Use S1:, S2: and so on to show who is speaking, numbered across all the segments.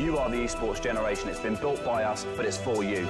S1: You are the esports generation. It's been built by us, but it's for you.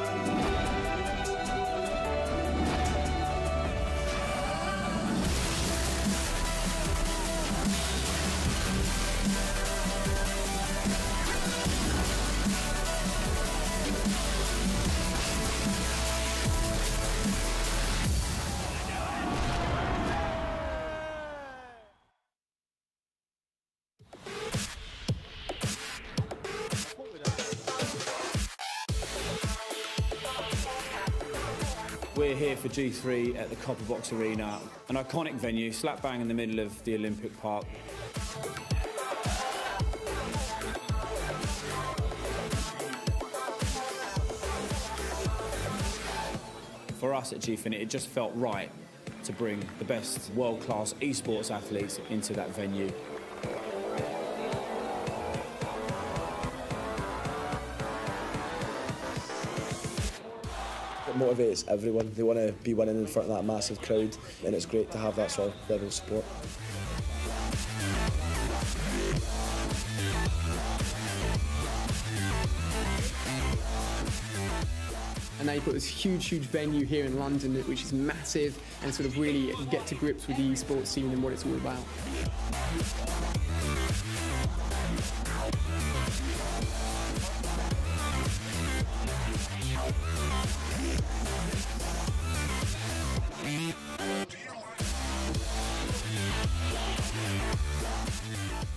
S2: We're here for G3 at the Copper Box Arena, an iconic venue slap bang in the middle of the Olympic Park. For us at Gfinity, it just felt right to bring the best world-class esports athletes into that venue.
S3: It motivates everyone. They want to be winning in front of that massive crowd, and it's great to have that sort of level of support.
S4: And now you've got this huge venue here in London, which is massive, and sort of really get to grips with the esports scene and what it's all about.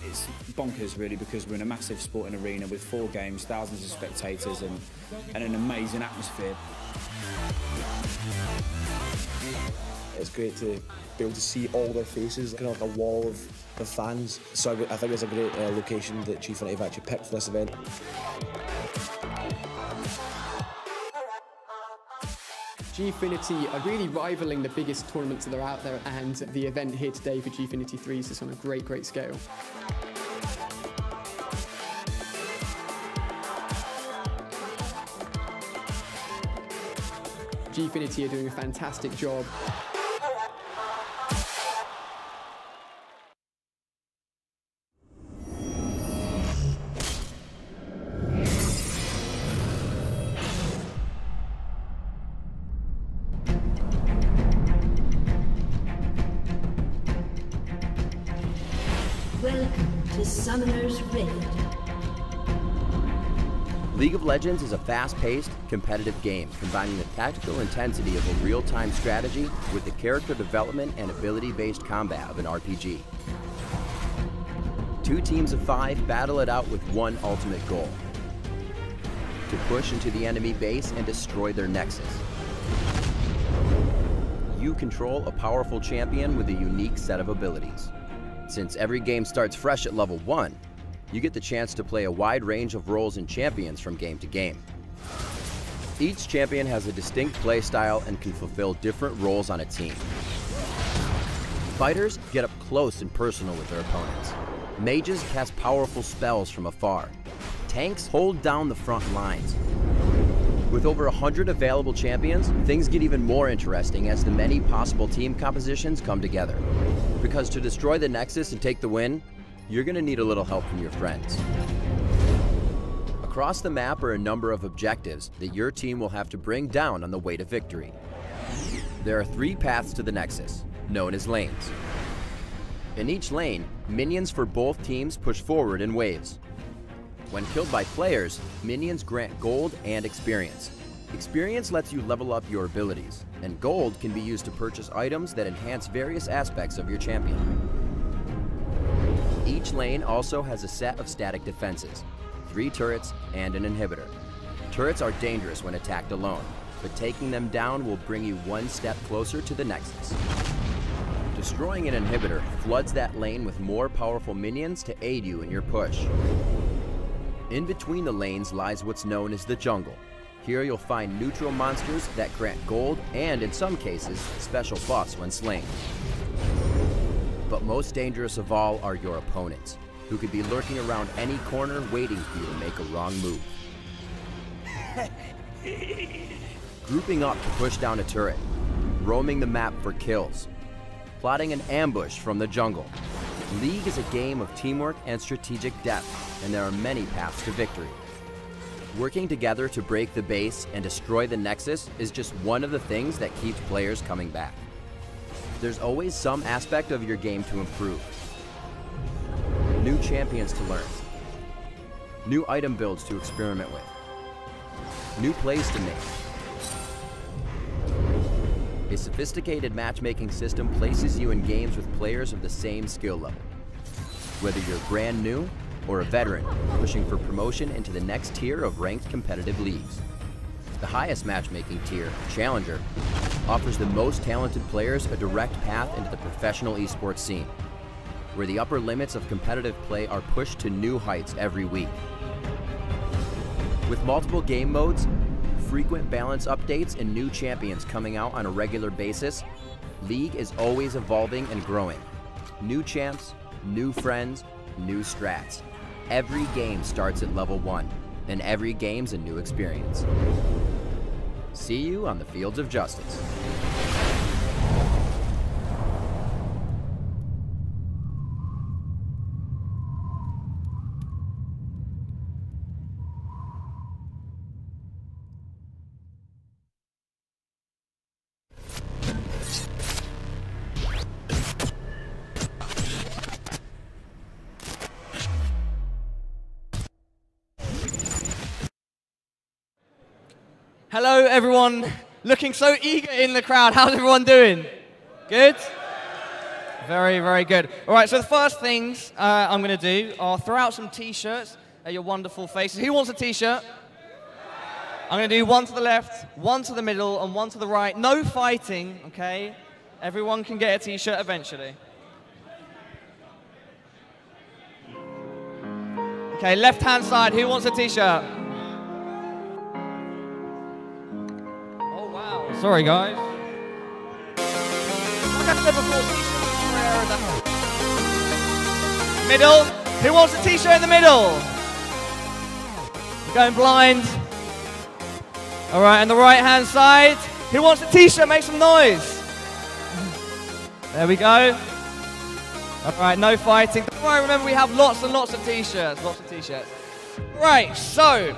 S2: It's bonkers really, because we're in a massive sporting arena with 4 games, thousands of spectators and an amazing atmosphere.
S3: It's great to be able to see all their faces, kind of like a wall of fans. So I think it's a great location that Gfinity have actually picked for this event.
S4: Gfinity are really rivaling the biggest tournaments that are out there, and the event here today for Gfinity 3 is just on a great scale. Gfinity are doing a fantastic job.
S5: Welcome to Summoner's Rift.
S6: League of Legends is a fast-paced, competitive game combining the tactical intensity of a real-time strategy with the character development and ability-based combat of an RPG. 2 teams of 5 battle it out with one ultimate goal: to push into the enemy base and destroy their nexus. You control a powerful champion with a unique set of abilities. Since every game starts fresh at level 1, you get the chance to play a wide range of roles and champions from game to game. Each champion has a distinct play style and can fulfill different roles on a team. Fighters get up close and personal with their opponents. Mages cast powerful spells from afar. Tanks hold down the front lines. With over 100 available champions, things get even more interesting as the many possible team compositions come together. Because to destroy the Nexus and take the win, you're going to need a little help from your friends. Across the map are a number of objectives that your team will have to bring down on the way to victory. There are 3 paths to the Nexus, known as lanes. In each lane, minions for both teams push forward in waves. When killed by players, minions grant gold and experience. Experience lets you level up your abilities, and gold can be used to purchase items that enhance various aspects of your champion. Each lane also has a set of static defenses, 3 turrets and an inhibitor. Turrets are dangerous when attacked alone, but taking them down will bring you one step closer to the Nexus. Destroying an inhibitor floods that lane with more powerful minions to aid you in your push. In between the lanes lies what's known as the jungle. Here you'll find neutral monsters that grant gold and, in some cases, special buffs when slain. But most dangerous of all are your opponents, who could be lurking around any corner waiting for you to make a wrong move. Grouping up to push down a turret, roaming the map for kills, plotting an ambush from the jungle. League is a game of teamwork and strategic depth, and there are many paths to victory. Working together to break the base and destroy the Nexus is just one of the things that keeps players coming back. There's always some aspect of your game to improve. New champions to learn. New item builds to experiment with. New plays to make. A sophisticated matchmaking system places you in games with players of the same skill level. Whether you're brand new or a veteran pushing for promotion into the next tier of ranked competitive leagues. The highest matchmaking tier, Challenger, offers the most talented players a direct path into the professional esports scene, where the upper limits of competitive play are pushed to new heights every week. With multiple game modes, frequent balance updates, and new champions coming out on a regular basis, League is always evolving and growing. New champs, new friends, new strats. Every game starts at level 1, and every game's a new experience. See you on the fields of justice.
S7: Hello, everyone. Looking so eager in the crowd. How's everyone doing? Good? Very, very good. All right, so the first things I'm going to do are throw out some T-shirts at your wonderful faces. Who wants a T-shirt? I'm going to do one to the left, one to the middle, and one to the right. No fighting, okay? Everyone can get a T-shirt eventually. Okay, left-hand side. Who wants a T-shirt? Sorry, guys. Like I said before, T-shirt. Middle. Who wants a T-shirt in the middle? We're going blind. All right, and the right-hand side. Who wants a T-shirt? Make some noise. There we go. All right, no fighting. Don't worry, remember we have lots and lots of T-shirts. Lots of T-shirts. Right, so.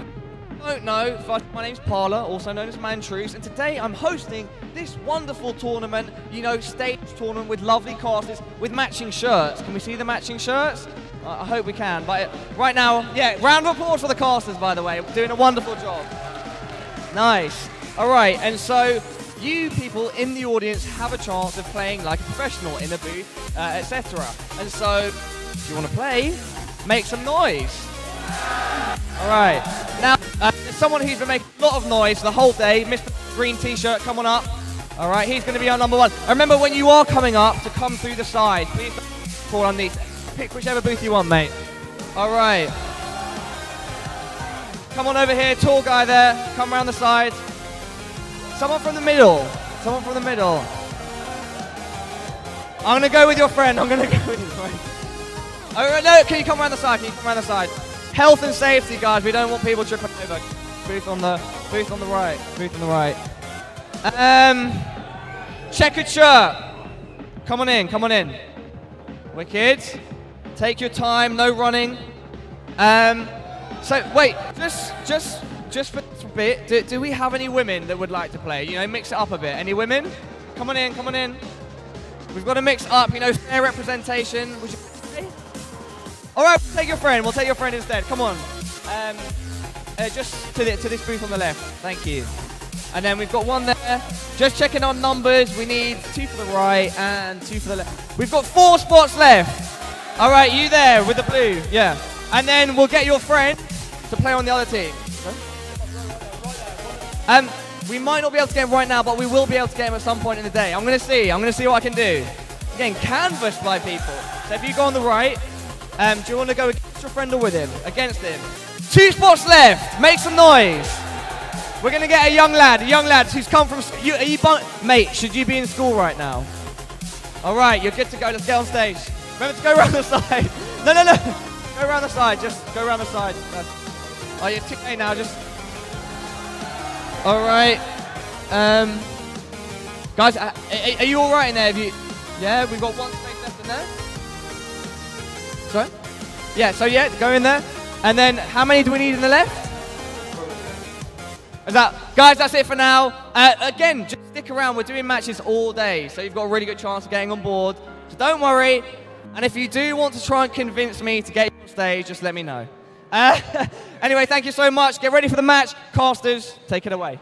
S7: Don't know, my name's Parla, also known as Mantruce, and today I'm hosting this wonderful tournament, you know, stage tournament with lovely casters with matching shirts. Can we see the matching shirts? I hope we can, but right now, yeah, round of applause for the casters, by the way, doing a wonderful job. Nice. All right, and so you people in the audience have a chance of playing like a professional in a booth, etc. And so, if you want to play, make some noise. All right. Now, there's someone who's been making a lot of noise the whole day. Mr. Green T-shirt, come on up. All right, he's going to be our number one. And remember, when you are coming up, to come through the side. Please don't call on these. Pick whichever booth you want, mate. All right. Come on over here, tall guy there. Come around the side. Someone from the middle. Someone from the middle. I'm going to go with your friend. I'm going to go with your friend. All right, no, can you come around the side? Can you come around the side? Health and safety, guys. We don't want people tripping over. Booth on the right. Booth on the right. Checkered shirt. Come on in. Come on in. Wicked. Take your time. No running. So wait. Just for this bit. Do we have any women that would like to play? You know, mix it up a bit. Any women? Come on in. Come on in. We've got to mix up. You know, fair representation. Would you play? All right, we'll take your friend. We'll take your friend instead. Come on. Just to this booth on the left. Thank you. And then we've got one there. Just checking on numbers. We need 2 for the right and 2 for the left. We've got 4 spots left. All right, you there with the blue. Yeah. And then we'll get your friend to play on the other team. We might not be able to get him right now, but we will be able to get him at some point in the day. I'm going to see what I can do. Getting canvassed by people. So if you go on the right, do you want to go against your friend or with him? Against him. 2 spots left. Make some noise. We're going to get a young lad who's come from... Mate, should you be in school right now? All right, you're good to go. Let's get on stage. Remember to go around the side. No. Go around the side. Just go around the side. No. Oh, you're ticking now. Just... All right. Guys, are you all right in there? Yeah, we've got 1 space left in there. Sorry? Yeah, so yeah, go in there. And then how many do we need in the left? Guys, that's it for now. Again, just stick around. We're doing matches all day, so you've got a really good chance of getting on board. So don't worry. And if you do want to try and convince me to get you on stage, just let me know. Anyway, thank you so much. Get ready for the match. Casters, take it away.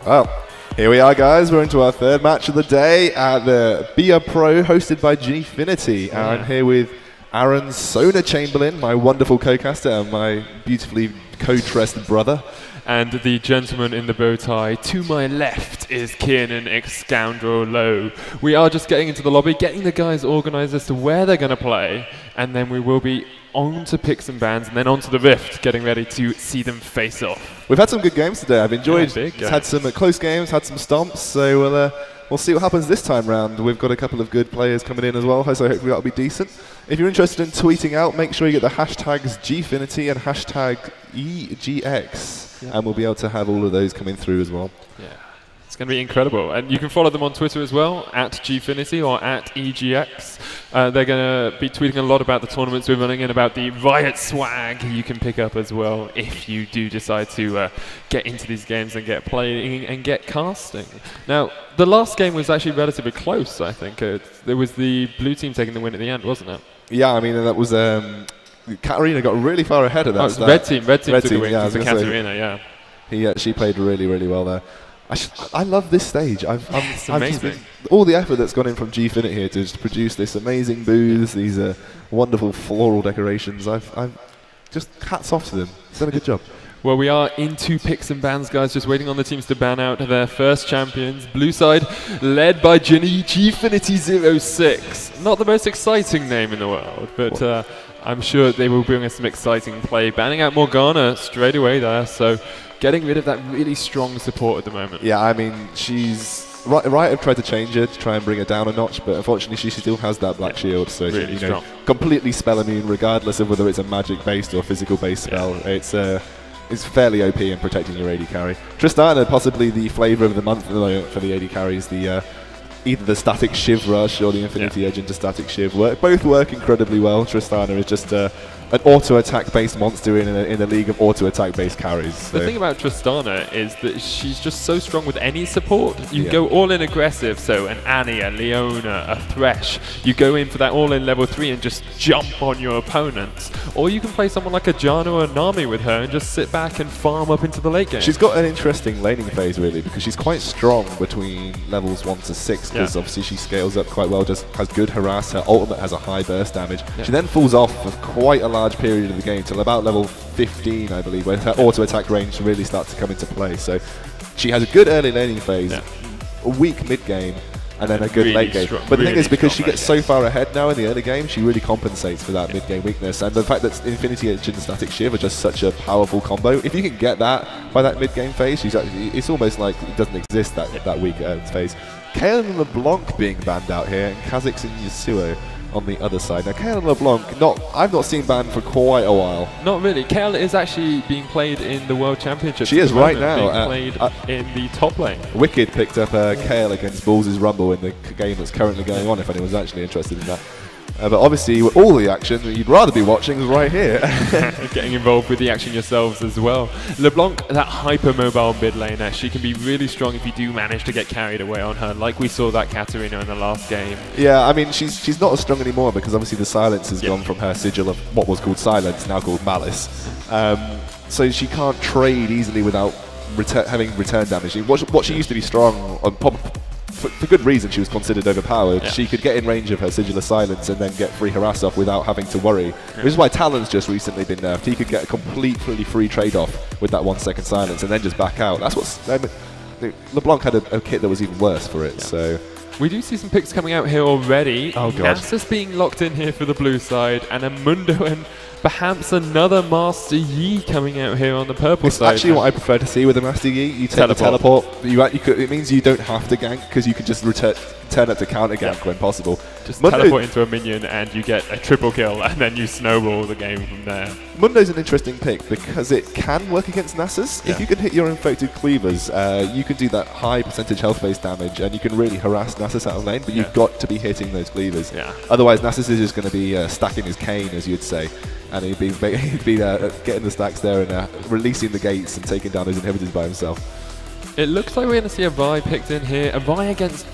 S8: Well, here we are, guys. We're into our third match of the day at the Be A Pro, hosted by Gfinity. And I'm here with Aaron Sona Chamberlain, my wonderful co-caster, and my beautifully co-dressed brother.
S9: And the gentleman in the bow tie to my left is Kiernan Scoundrel Low. We are just getting into the lobby, getting the guys organised as to where they're going to play, and then we will be on to picks and bans, and then on to the Rift, getting ready to see them face off.
S8: We've had some good games today. I've enjoyed. Had some close games, had some stomps. So we'll see what happens this time round. We've got a couple of good players coming in as well, so hopefully that'll be decent. If you're interested in tweeting out, make sure you get the hashtags Gfinity and hashtag EGX, and we'll be able to have all of those coming through as well.
S9: Yeah. It's going to be incredible. And you can follow them on Twitter as well, at Gfinity or at EGX. They're going to be tweeting a lot about the tournaments we're running and about the Riot swag you can pick up as well if you do decide to get into these games and get playing and get casting. Now, the last game was actually relatively close, I think. There was the blue team taking the win at the end, wasn't it?
S8: Yeah, I mean, that was... Katarina got really far ahead of that.
S9: Oh, it was red team took the win, yeah, Katarina, yeah.
S8: She played really, really well there. I love this stage.
S9: It's amazing.
S8: All the effort that's gone in from Gfinity here to just produce this amazing booths, these wonderful floral decorations. I've just hats off to them. It's done a good job.
S9: Well, we are into picks and bans, guys, just waiting on the teams to ban out their first champions. Blue side, led by Gfinity 06. Not the most exciting name in the world, but I'm sure they will bring us some exciting play. Banning out Morgana straight away there, so getting rid of that really strong support at the moment.
S8: Yeah, I mean, she's... Right, I've tried to change her to try and bring her down a notch, but unfortunately she still has that black shield, so
S9: really
S8: she, completely spell immune, regardless of whether it's a magic-based or physical-based spell. It's fairly OP in protecting your AD carry. Tristana, possibly the flavour of the month for the AD carries, either the static Shiv rush or the Infinity Edge into static Shiv. Both work incredibly well. Tristana is just an auto-attack based monster in a league of auto-attack based carries. So.
S9: The thing about Tristana is that she's just so strong with any support. You go all in aggressive, so an Annie, a Leona, a Thresh. You go in for that all in level 3 and just jump on your opponents. Or you can play someone like a Janna or a Nami with her and just sit back and farm up into the late game.
S8: She's got an interesting laning phase really, because she's quite strong between levels 1 to 6, because obviously she scales up quite well, just has good harass, her ultimate has a high burst damage. She then falls off for quite a large period of the game till about level 15, I believe, where her auto attack range really starts to come into play. So she has a good early laning phase, a weak mid game, and then a good late game. But the thing is, because she gets so far ahead now in the early game, she really compensates for that mid game weakness. And the fact that Infinity Edge and Static Shiv are just such a powerful combo, if you can get that by that mid game phase, she's actually, it's almost like it doesn't exist, that weak phase. Kayle and LeBlanc being banned out here, and Kha'Zix and Yasuo on the other side. Now, Kayle and LeBlanc, I've not seen banned for quite a while.
S9: Not really. Kayle is actually being played in the World Championship.
S8: She is right now.
S9: Being played in the top lane.
S8: Wicked picked up Kayle against Bulls' Rumble in the game that's currently going on, if anyone's actually interested in that. But obviously, all the action that you'd rather be watching is right here.
S9: Getting involved with the action yourselves as well. LeBlanc, that hyper-mobile mid laner, she can be really strong if you do manage to get carried away on her, like we saw that Katarina in the last game.
S8: Yeah, I mean, she's not as strong anymore because obviously the silence has gone from her sigil of what was called silence, now called malice. So she can't trade easily without having return damage. What she used to be strong on, for good reason, she was considered overpowered. She could get in range of her Sigil of Silence and then get free harass off without having to worry. Which is why Talon's just recently been nerfed. He could get a completely free trade-off with that 1 second silence and then just back out. That's what's... LeBlanc had a kit that was even worse for it, so...
S9: We do see some picks coming out here already.
S8: Oh, God.
S9: Nasus being locked in here for the blue side, and a Mundo and perhaps another Master Yi coming out here on the purple side.
S8: Actually, what I prefer to see with a Master Yi, you take the teleport. It means you don't have to gank because you can just turn up to counter gank when possible.
S9: Just teleport into a minion and you get a triple kill, and then you snowball the game from there.
S8: Mundo's an interesting pick because it can work against Nasus. If you can hit your infected cleavers, you can do that high percentage health based damage, and you can really harass Nasus out of lane. But you've got to be hitting those cleavers. Otherwise, Nasus is just going to be stacking his cane, as you'd say. and he'd be getting the stacks there and releasing the gates and taking down those inhibitors by himself.
S9: It looks like we're going to see a Vi picked in here. A Vi against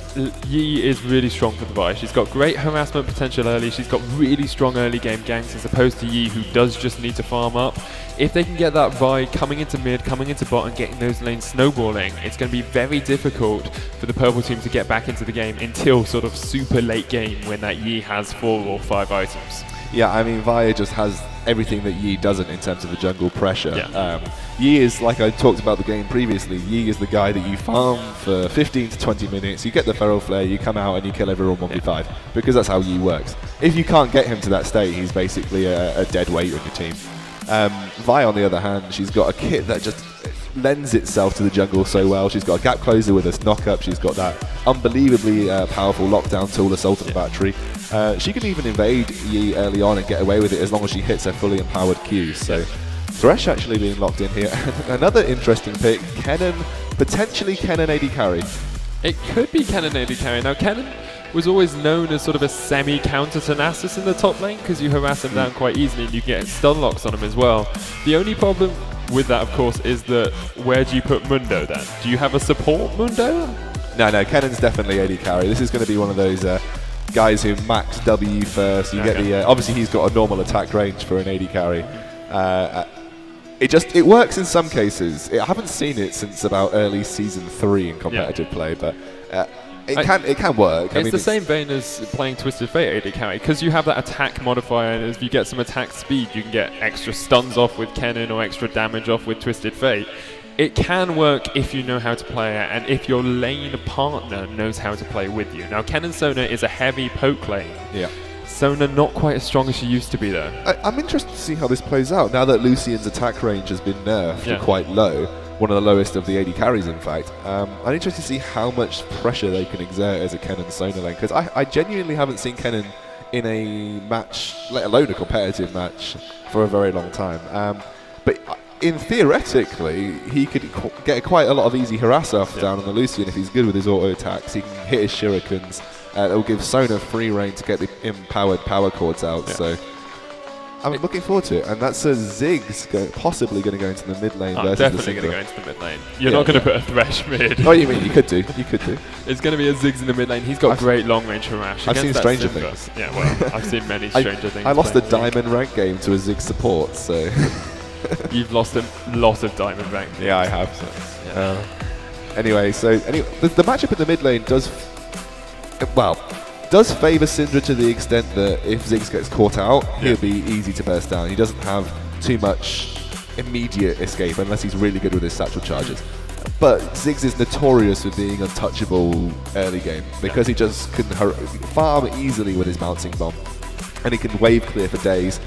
S9: Yi is really strong for the Vi. She's got great harassment potential early. She's got really strong early game ganks as opposed to Yi, who does just need to farm up. If they can get that Vi coming into mid, coming into bot and getting those lanes snowballing, it's going to be very difficult for the purple team to get back into the game until sort of super late game when that Yi has 4 or 5 items.
S8: Yeah, I mean, Vi just has everything that Yi doesn't in terms of the jungle pressure.
S9: Yeah.
S8: Yi is, like I talked about the game previously, Yi is the guy that you farm for 15 to 20 minutes, you get the feral flare, you come out and you kill everyone 1v5, because that's how Yi works. If you can't get him to that state, he's basically a dead weight on your team. Vi, on the other hand, she's got a kit that just lends itself to the jungle so well. She's got a gap closer with a knock-up, she's got that unbelievably powerful lockdown tool, Assault on Battery. She can even invade Yi early on and get away with it as long as she hits her fully empowered Q. So Thresh actually being locked in here. Another interesting pick, Kennen, potentially Kennen AD carry.
S9: It could be Kennen AD carry. Now Kennen was always known as sort of a semi-counter to Nasus in the top lane because you harass him down quite easily and you get stun locks on him as well. The only problem with that, of course, is that where do you put Mundo then? Do you have a support Mundo?
S8: No, Kennen's definitely AD carry. This is going to be one of those guys who max W first. You get the obviously he's got a normal attack range for an AD carry. It works in some cases. I haven't seen it since about early season 3 in competitive play, but it can work.
S9: It's the same vein as playing Twisted Fate AD carry, because you have that attack modifier, and if you get some attack speed, you can get extra stuns off with Kennen or extra damage off with Twisted Fate. It can work if you know how to play it, and if your lane partner knows how to play with you. Now, Kennen Sona is a heavy poke lane.
S8: Yeah.
S9: Sona not quite as strong as she used to be, though.
S8: I'm interested to see how this plays out, now that Lucian's attack range has been nerfed quite low. One of the lowest of the AD carries, in fact. I'm interested to see how much pressure they can exert as a Kennen Sona lane, because I genuinely haven't seen Kennen in a match, let alone a competitive match, for a very long time. But theoretically, he could get quite a lot of easy harass off down on the Lucian if he's good with his auto attacks. He can hit his shurikens. It will give Sona free reign to get the empowered power chords out. So I'm looking forward to it, and that's a Ziggs possibly going to go into the mid lane.
S9: Definitely going to go into the mid lane. You're not going to put a Thresh mid.
S8: Oh, you mean you could do? You could do.
S9: It's going to be a Ziggs in the mid lane. He's got great long range harass.
S8: I've seen Stranger Things.
S9: Yeah, well, I've seen many Stranger Things.
S8: I lost a diamond rank game to a Ziggs support, so.
S9: You've lost a lot of diamond rank.
S8: Yeah, I have. So. Anyway, the matchup in the mid lane does favour Syndra to the extent that if Ziggs gets caught out, he'll be easy to burst down. He doesn't have too much immediate escape unless he's really good with his satchel charges. But Ziggs is notorious for being untouchable early game because he just can farm easily with his bouncing bomb, and he can wave clear for days.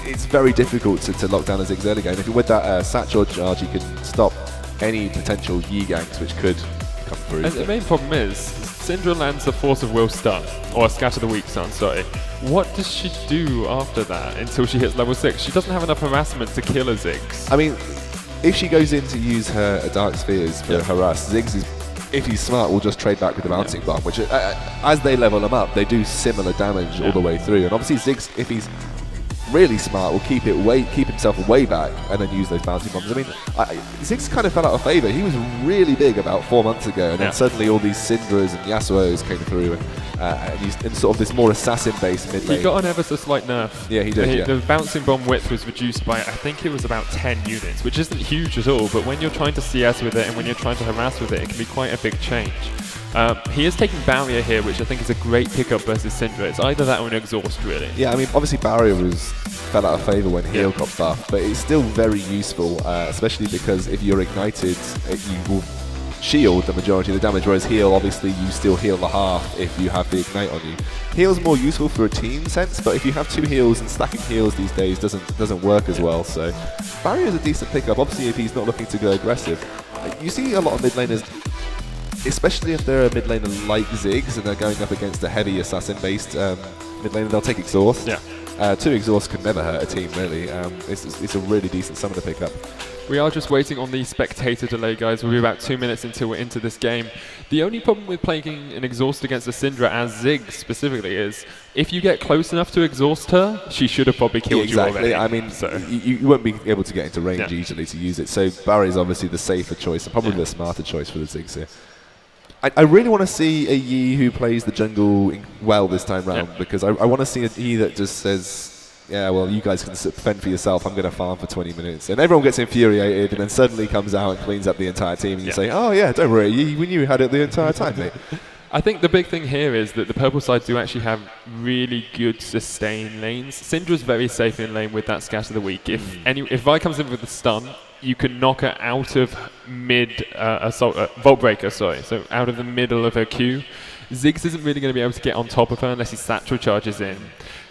S8: It's very difficult to lock down a Ziggs early game. If you're with that satchel charge, you can stop any potential Yi ganks which could come through.
S9: And the main problem is, Syndra lands the Force of Will stun, or a Scatter the Weak stun, sorry. What does she do after that until she hits level 6? She doesn't have enough harassment to kill a Ziggs.
S8: I mean, if she goes in to use her Dark Spheres for harass, Ziggs is, if he's smart, will just trade back with the bouncing bomb, which as they level them up, they do similar damage all the way through. And obviously Ziggs, if he's really smart, will keep himself way back and then use those bouncing bombs. I mean, Ziggs kind of fell out of favour. He was really big about 4 months ago, and then suddenly all these Syndras and Yasuos came through, and he's in sort of this more assassin-based mid lane.
S9: He got an ever so slight nerf.
S8: Yeah, he did.
S9: The bouncing bomb width was reduced by, I think it was about 10 units, which isn't huge at all, but when you're trying to CS with it and when you're trying to harass with it, it can be quite a big change. He is taking Barrier here, which I think is a great pickup versus Syndra. It's either that or an Exhaust, really. Yeah,
S8: I mean, obviously Barrier fell out of favour when Heal got buffed, but it's still very useful, especially because if you're ignited, you will shield the majority of the damage, whereas Heal, obviously, you still heal the half if you have the Ignite on you. Heal's more useful for a team sense, but if you have 2 heals, and stacking heals these days doesn't work as well, so Barrier is a decent pickup, obviously if he's not looking to go aggressive. You see a lot of mid laners, especially if they're a mid laner like Ziggs and they're going up against a heavy assassin-based mid laner, they'll take Exhaust. 2 exhausts can never hurt a team, really. It's a really decent summon to pick up.
S9: We are just waiting on the spectator delay, guys. We'll be about 2 minutes until we're into this game. The only problem with playing an exhaust against a Syndra, as Zig specifically, is if you get close enough to exhaust her, she should have probably killed you already.
S8: I mean, so you won't be able to get into range easily to use it. So Barry's obviously the safer choice and probably the smarter choice for the Zigs here. I really want to see a Yi who plays the jungle well this time round, because I want to see a Yi that just says, yeah, well, you guys can fend for yourself. I'm going to farm for 20 minutes. And everyone gets infuriated and then suddenly comes out and cleans up the entire team. And you say, oh, yeah, don't worry. We knew you had it the entire time, mate.
S9: I think the big thing here is that the purple side do actually have really good sustain lanes. Syndra's very safe in lane with that Scatter of the Weak. If Vi comes in with a stun, you can knock her out of mid Vault Breaker, sorry. So out of the middle of her queue. Ziggs isn't really going to be able to get on top of her unless he Satchel charges in.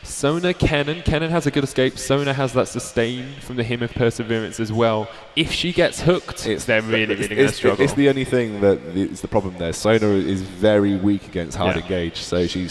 S9: Sona, Kennen has a good escape. Sona has that sustain from the Hymn of Perseverance as well. If she gets hooked, they're really going to struggle.
S8: It's the only thing that is the problem there. Sona is very weak against hard engage, so she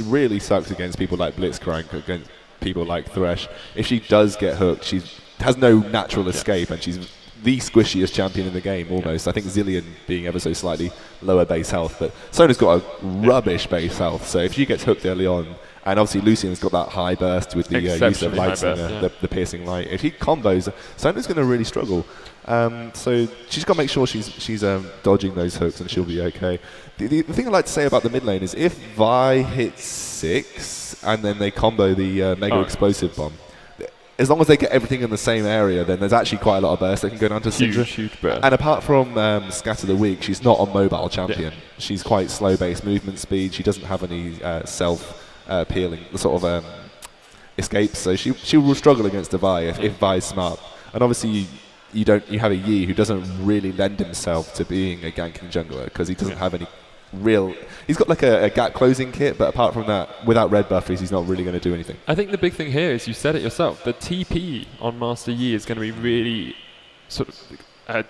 S8: really sucks against people like Blitzcrank, against people like Thresh. If she does get hooked, she has no natural escape, and she's the squishiest champion in the game, almost. I think Zillion being ever so slightly lower base health, but Sona's got a rubbish base health, so if she gets hooked early on, and obviously Lucian's got that high burst with the use of lights and the piercing light. If he combos, Sona's going to really struggle. So she's got to make sure she's dodging those hooks, and she'll be okay. The thing I'd like to say about the mid lane is if Vi hits 6 and then they combo the Mega Explosive Bomb, as long as they get everything in the same area, then there's actually quite a lot of burst that can go down to Syndra.
S9: Huge burst.
S8: And apart from Scatter the Weak, she's not a mobile champion. She's quite slow-based movement speed. She doesn't have any self-peeling sort of escapes, so she will struggle against a Vi if Vi's smart. And obviously you have a Yi who doesn't really lend himself to being a ganking jungler because he doesn't have any real. He's got like a gap closing kit, but apart from that, without red buffies, he's not really going to do anything.
S9: I think the big thing here is, you said it yourself, the TP on Master Yi is going to be really sort of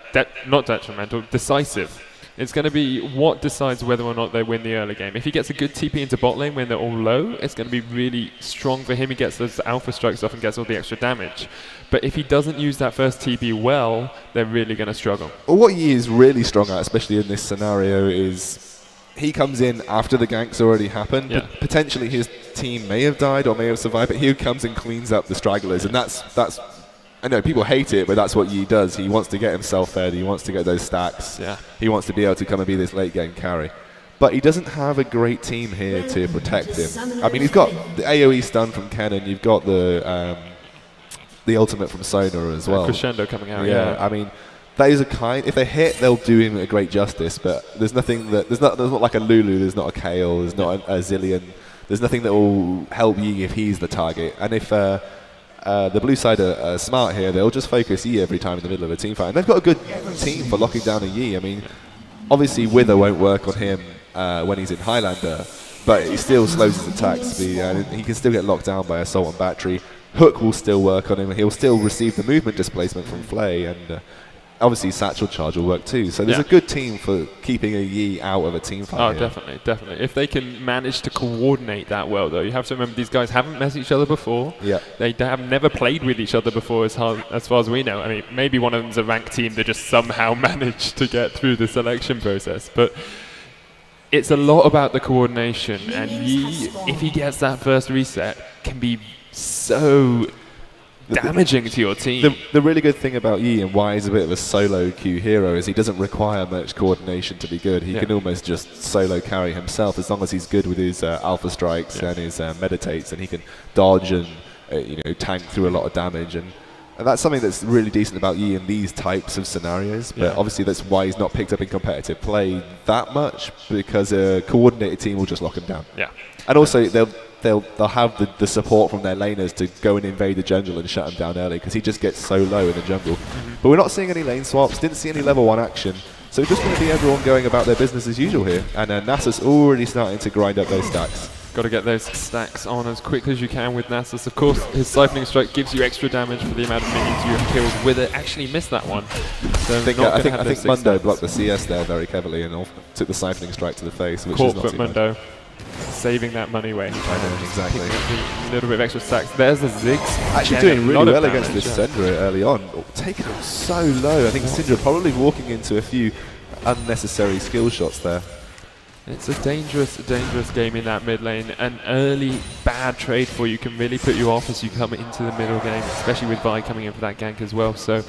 S9: not detrimental, decisive. It's going to be what decides whether or not they win the early game. If he gets a good TP into bot lane when they're all low, it's going to be really strong for him. He gets those alpha strikes off and gets all the extra damage. But if he doesn't use that first TP well, they're really going to struggle.
S8: Well, what Yi is really strong at, especially in this scenario, is he comes in after the gank's already happened. Yeah. Potentially his team may have died or may have survived, but he comes and cleans up the stragglers, and that's I know people hate it, but that's what Yi does. He wants to get himself fed, he wants to get those stacks, he wants to be able to come and be this late game carry. But he doesn't have a great team here to protect him. I mean, he's got the AoE stun from Kennen, you've got the ultimate from Sona as well.
S9: Crescendo coming out,
S8: I mean, those are if they hit, they'll do him a great justice, but there's nothing that, there's not like a Lulu, there's not a Kayle, there's not a Zillion, there's nothing that will help Yi if he's the target. And if the blue side are smart here, they'll just focus Yi every time in the middle of a team fight. And they've got a good team for locking down a Yi. I mean, obviously Wither won't work on him when he's in Highlander, but he still slows his attack speed, and he can still get locked down by Assault on Battery. Hook will still work on him, he'll still receive the movement displacement from Flay, and obviously Satchel Charge will work too. So there's a good team for keeping a Yi out of a team fight.
S9: Oh, definitely, definitely. If they can manage to coordinate that well, though, you have to remember these guys haven't met each other before.
S8: Yeah.
S9: They have never played with each other before, as far as we know. I mean, maybe one of them's a ranked team that just somehow managed to get through the selection process, but it's a lot about the coordination. And Yi, if he gets that first reset, can be so damaging to your team.
S8: The really good thing about Yi, and why he's a bit of a solo queue hero, is he doesn't require much coordination to be good. He can almost just solo carry himself as long as he's good with his alpha strikes and his meditates, and he can dodge and tank through a lot of damage. And that's something that's really decent about Yi in these types of scenarios. But obviously that's why he's not picked up in competitive play that much, because a coordinated team will just lock him down.
S9: Yeah.
S8: And also they'll have the support from their laners to go and invade the jungle and shut him down early, because he just gets so low in the jungle. But we're not seeing any lane swaps, didn't see any level 1 action, so it's just going to be everyone going about their business as usual here. And Nasus already starting to grind up those stacks.
S9: Got to get those stacks on as quickly as you can with Nasus. Of course, his Siphoning Strike gives you extra damage for the amount of minions you have killed. Wither actually missed that one. So
S8: I think Mundo blocked the CS there very cleverly and took the Siphoning Strike to the face, which is not too
S9: Mundo.
S8: bad.
S9: saving that money away.
S8: Exactly.
S9: A little bit of extra stacks. There's the Ziggs.
S8: Actually doing really well against this Syndra early on. Taking him so low. I think Syndra probably walking into a few unnecessary skill shots there.
S9: It's a dangerous game in that mid lane. An early bad trade for you can really put you off as you come into the middle game, especially with Vi coming in for that gank as well. So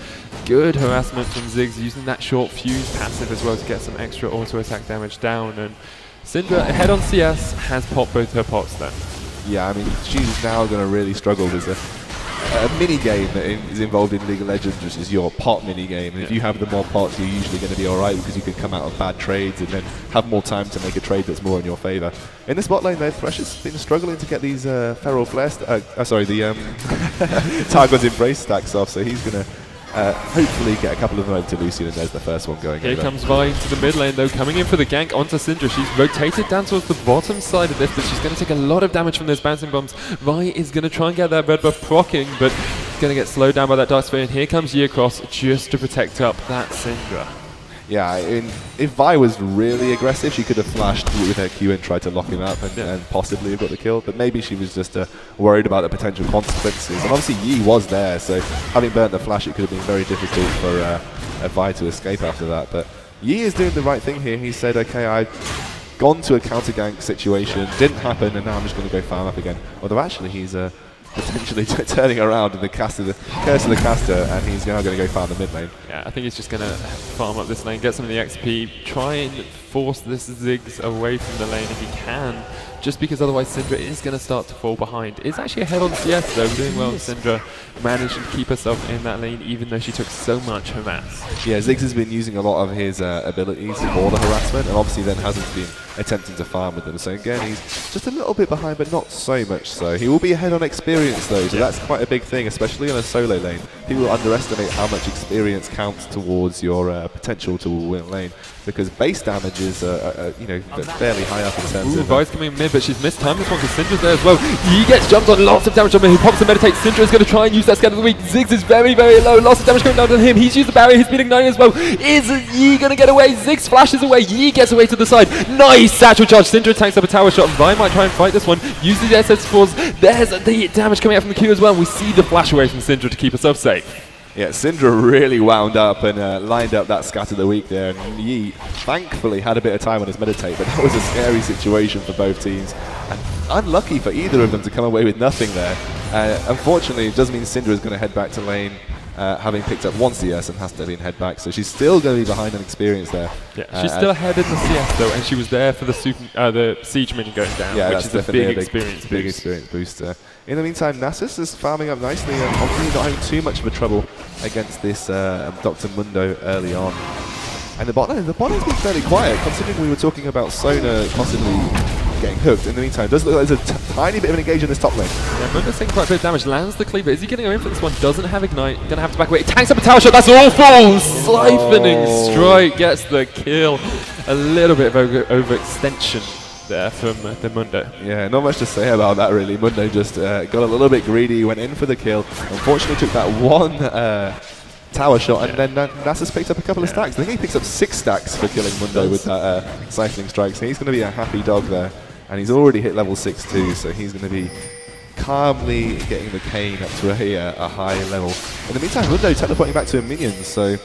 S9: good harassment from Ziggs, using that short fuse passive as well to get some extra auto attack damage down. And Syndra ahead on CS has popped both her pots then. Yeah,
S8: I mean, she's now going to really struggle. There's a mini game that is involved in League of Legends, which is your pot mini game. And if you have the more pots, you're usually going to be alright because you can come out of bad trades and then have more time to make a trade that's more in your favour. In this bot lane, though, Thresh has been struggling to get these Feral Flare, Targon's Embrace stacks off, so he's going to hopefully get a couple of them over to Lucian, and there's the first one going.
S9: Here comes Vi into the mid lane though, coming in for the gank onto Syndra. She's rotated down towards the bottom side of this, but she's going to take a lot of damage from those bouncing bombs. Vi is going to try and get that red buff proccing, but going to get slowed down by that Dark Sphere, and here comes Yi across just to protect up that Syndra.
S8: Yeah, if Vi was really aggressive, she could have flashed with her Q and tried to lock him up and possibly have got the kill, but maybe she was just worried about the potential consequences. And obviously Yi was there, so having burnt the flash, it could have been very difficult for Vi to escape after that. But Yi is doing the right thing here. He said, okay, I've gone to a counter gank situation, didn't happen, and now I'm just going to go farm up again. Although actually he's potentially turning around in the curse of the caster, and he's now going to go farm the mid lane.
S9: Yeah, I think he's just going to farm up this lane, get some of the XP, try and force this Ziggs away from the lane if he can, just because otherwise Syndra is going to start to fall behind. It's actually ahead on CS though, doing well. Syndra managed to keep herself in that lane even though she took so much harass.
S8: Yeah, Ziggs has been using a lot of his abilities for the harassment, and obviously then hasn't been attempting to farm with them. So again, he's just a little bit behind, but not so much so. He will be ahead on experience though, so that's quite a big thing, especially on a solo lane. People underestimate how much experience counts towards your potential to win lane, because base damage is fairly high up in terms of...
S9: Vi's coming in mid, but she's missed time this one because Syndra's there as well. He gets jumped on, lots of damage on him. He pops and meditates. Syndra is going to try and use that scan of the week. Ziggs is very, very low. Lots of damage coming down on him. He's used the barrier. He's been igniting as well. Is Yi going to get away? Ziggs flashes away. Yi gets away to the side. Nice satchel charge. Syndra tanks up a tower shot. Vi might try and fight this one. Use the SS4s. There's the damage coming out from the Q as well. We see the flash away from Syndra to keep herself safe.
S8: Yeah, Syndra really wound up and lined up that scat of the week there, and Yi thankfully had a bit of time on his meditate, but that was a scary situation for both teams, and unlucky for either of them to come away with nothing there. Unfortunately, it does mean Syndra is going to head back to lane, having picked up one CS and has to then head back, so she's still going to be behind on experience there.
S9: Yeah, she's still ahead in the CS though, and she was there for the siege minion going down,
S8: yeah,
S9: which is a big experience
S8: booster. In the meantime, Nasus is farming up nicely and obviously not having too much of a trouble against this Dr. Mundo early on. And the bot lane's been fairly quiet, considering we were talking about Sona possibly getting hooked. In the meantime, it does look like there's a tiny bit of an engage in this top lane.
S9: Yeah, Mundo's taking quite a bit of damage, lands the cleaver. Is he getting in for this one? Doesn't have ignite, gonna have to back away. Tanks up a tower shot, that's awful! Siphoning strike gets the kill. A little bit of overextension there from the Mundo.
S8: Yeah, not much to say about that really. Mundo just got a little bit greedy, went in for the kill. Unfortunately took that one tower shot, and then Nasus picked up a couple of stacks. I think he picks up 6 stacks for killing Mundo with that siphoning strike, so he's going to be a happy dog there. And he's already hit level 6 too, so he's going to be calmly getting the cane up to a high level. In the meantime, Mundo teleporting back to a minion, so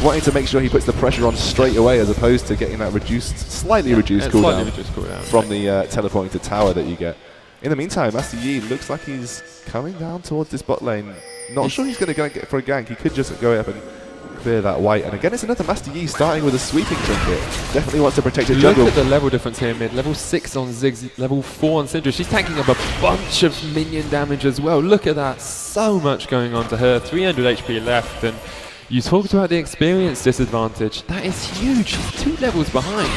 S8: wanting to make sure he puts the pressure on straight away as opposed to getting that slightly reduced cooldown from the teleporting to tower that you get. In the meantime, Master Yi looks like he's coming down towards this bot lane. Not sure he's going to go get for a gank. He could just go up and clear that white. And again, it's another Master Yi starting with a sweeping trinket. Definitely wants to protect a jungle.
S9: Look at the level difference here mid. Level 6 on Ziggs, level 4 on Syndra. She's tanking up a bunch of minion damage as well. Look at that. So much going on to her. 300 HP left. And you talked about the experience disadvantage. That is huge. She's 2 levels behind.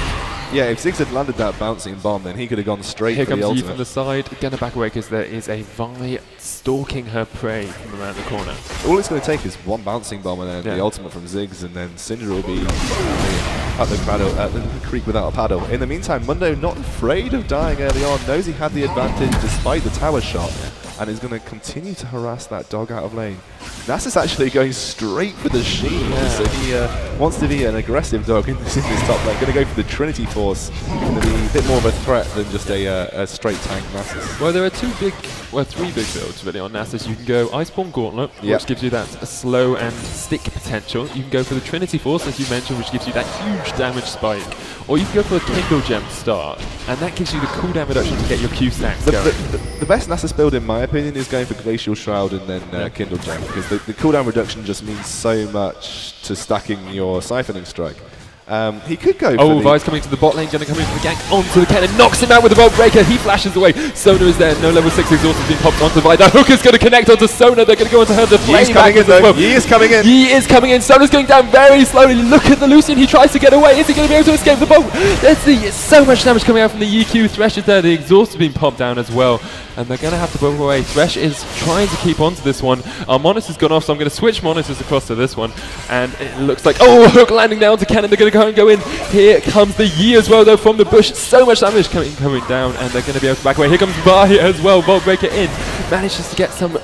S8: Yeah, if Ziggs had landed that bouncing bomb, then he could have gone straight for the ultimate.
S9: Here comes Yi from the side, gonna back away because there is a Vi stalking her prey from around the corner.
S8: All it's going to take is one bouncing bomb and then the ultimate from Ziggs, and then Syndra will be at the creek without a paddle. In the meantime, Mundo not afraid of dying early on, knows he had the advantage despite the tower shot, and is going to continue to harass that dog out of lane. Nasa's actually going straight for the Sheen, so he wants to be an aggressive dog in this top lane. Going to go for the Trinity Force, going to be a bit more of a threat than just a straight tank Nasus.
S9: Well, there are three big builds really on Nasus. You can go Iceborne Gauntlet, which gives you that slow and stick potential. You can go for the Trinity Force, as you mentioned, which gives you that huge damage spike. Or you can go for a Kindle Gem start, and that gives you the cooldown reduction to get your Q stacks going.
S8: The best Nasus build, in my opinion, is going for Glacial Shroud and then Kindle Gem, because the cooldown reduction just means so much to stacking your Siphoning Strike. He could go for
S9: Vi's coming to the bot lane, going to come in for the gank onto the cannon, knocks him out with the Bolt Breaker, he flashes away. Sona is there, no level 6 exhaust has been popped onto Vi. That hook is going to connect onto Sona, they're going to go onto her to flame back as well.
S8: Yi is coming in.
S9: Yi is coming in, Sona's going down very slowly. Look at the Lucian, he tries to get away. Is he going to be able to escape the boat? There's so much damage coming out from the EQ. Thresh is there, the exhaust has been popped down as well. And they're going to have to move away. Thresh is trying to keep onto this one. Our Monis has gone off, so I'm going to switch Monis across to this one. And it looks like, hook landing down to cannon. They're going to go and go in. Here comes the Yi as well, though, from the bush. So much damage coming down, and they're going to be able to back away. Here comes Vi as well. Bolt Breaker in. Manages to get some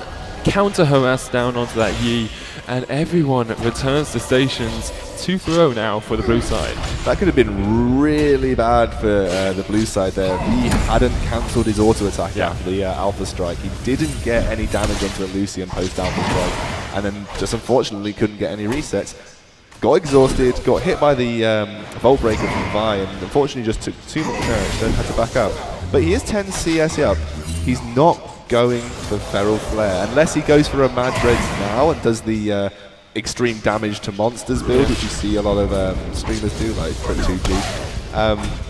S9: counter harass down onto that Yi. And everyone returns to stations. 2-0 now for the blue side. That
S8: could have been really bad for the blue side there. He hadn't cancelled his auto attack after the Alpha Strike. He didn't get any damage onto the Lucian post Alpha Strike, and then just unfortunately couldn't get any resets. Got exhausted, got hit by the Volt Breaker from Vi, and unfortunately just took too much damage, then had to back out. But he is 10 CS up. He's not going for Feral Flare unless he goes for a Mad Dreads now and does the extreme damage to monsters build, which you see a lot of streamers do, like Crit2G.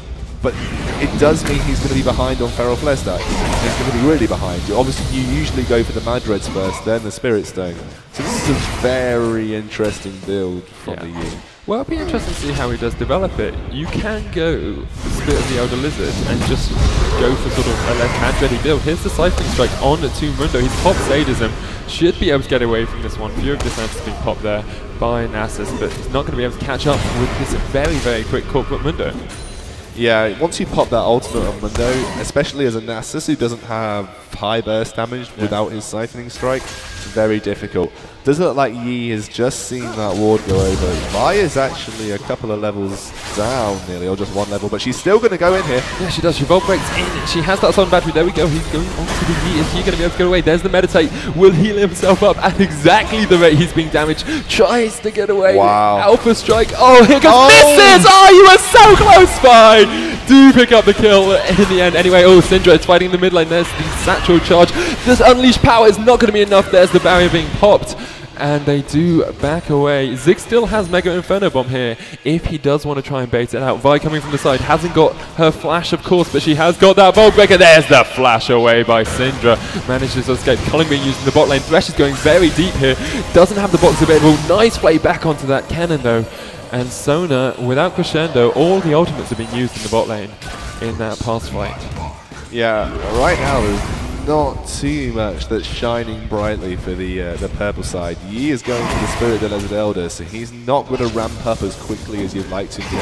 S8: But it does mean he's going to be behind on Feral Flare stacks. He's going to be really behind. Obviously, you usually go for the Mad Dreads first, then the Spirit Stone. So this is a very interesting build from the Yi.
S9: Well, it'll be interesting to see how he does develop it. You can go Spirit of the Elder Lizard and just go for sort of a less Mad-ready build. Here's the Siphoning Strike on the Mundo. He's popped Sadism. Should be able to get away from this one. Fury of Dissonance has been popped there by Nasus, but he's not going to be able to catch up with this very, very quick Corporate Mundo.
S8: Yeah, once you pop that ultimate on Mundo, especially as a Nasus who doesn't have high burst damage without his Siphoning Strike, very difficult. Does it look like Yi has just seen that ward go over? Vi is actually a couple of levels down nearly, or just one level, but she's still going to go in here.
S9: Yeah, she does. She Volt Breaks in. She has that Sun Battery. There we go. He's going on to the Yi. Is he going to be able to get away? There's the Meditate. Will heal himself up at exactly the rate he's being damaged. Tries to get away.
S8: Wow.
S9: Alpha Strike. Oh, here comes misses! Oh, you were so close, Vi! Do pick up the kill in the end. Anyway, Syndra is fighting in the mid lane. There's the Satchel Charge. This Unleashed Power is not going to be enough. There's the barrier being popped. And they do back away. Ziggs still has Mega Inferno Bomb here if he does want to try and bait it out. Vi coming from the side, hasn't got her flash of course, but she has got that Volt Breaker. There's the flash away by Syndra. Manages to escape. Culling being used in the bot lane. Thresh is going very deep here. Doesn't have the box available. Nice play back onto that cannon though. And Sona, without Crescendo, all the ultimates have been used in the bot lane in that past fight.
S8: Yeah, right now there's not too much that's shining brightly for the purple side. Yi is going for the Spirit of the Lizard Elder, so he's not going to ramp up as quickly as you'd like to do.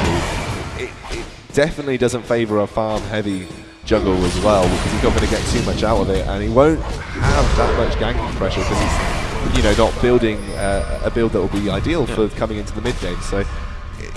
S8: It definitely doesn't favour a farm-heavy jungle as well, because he's not going to get too much out of it, and he won't have that much ganking pressure because he's, not building a build that will be ideal for coming into the mid game. So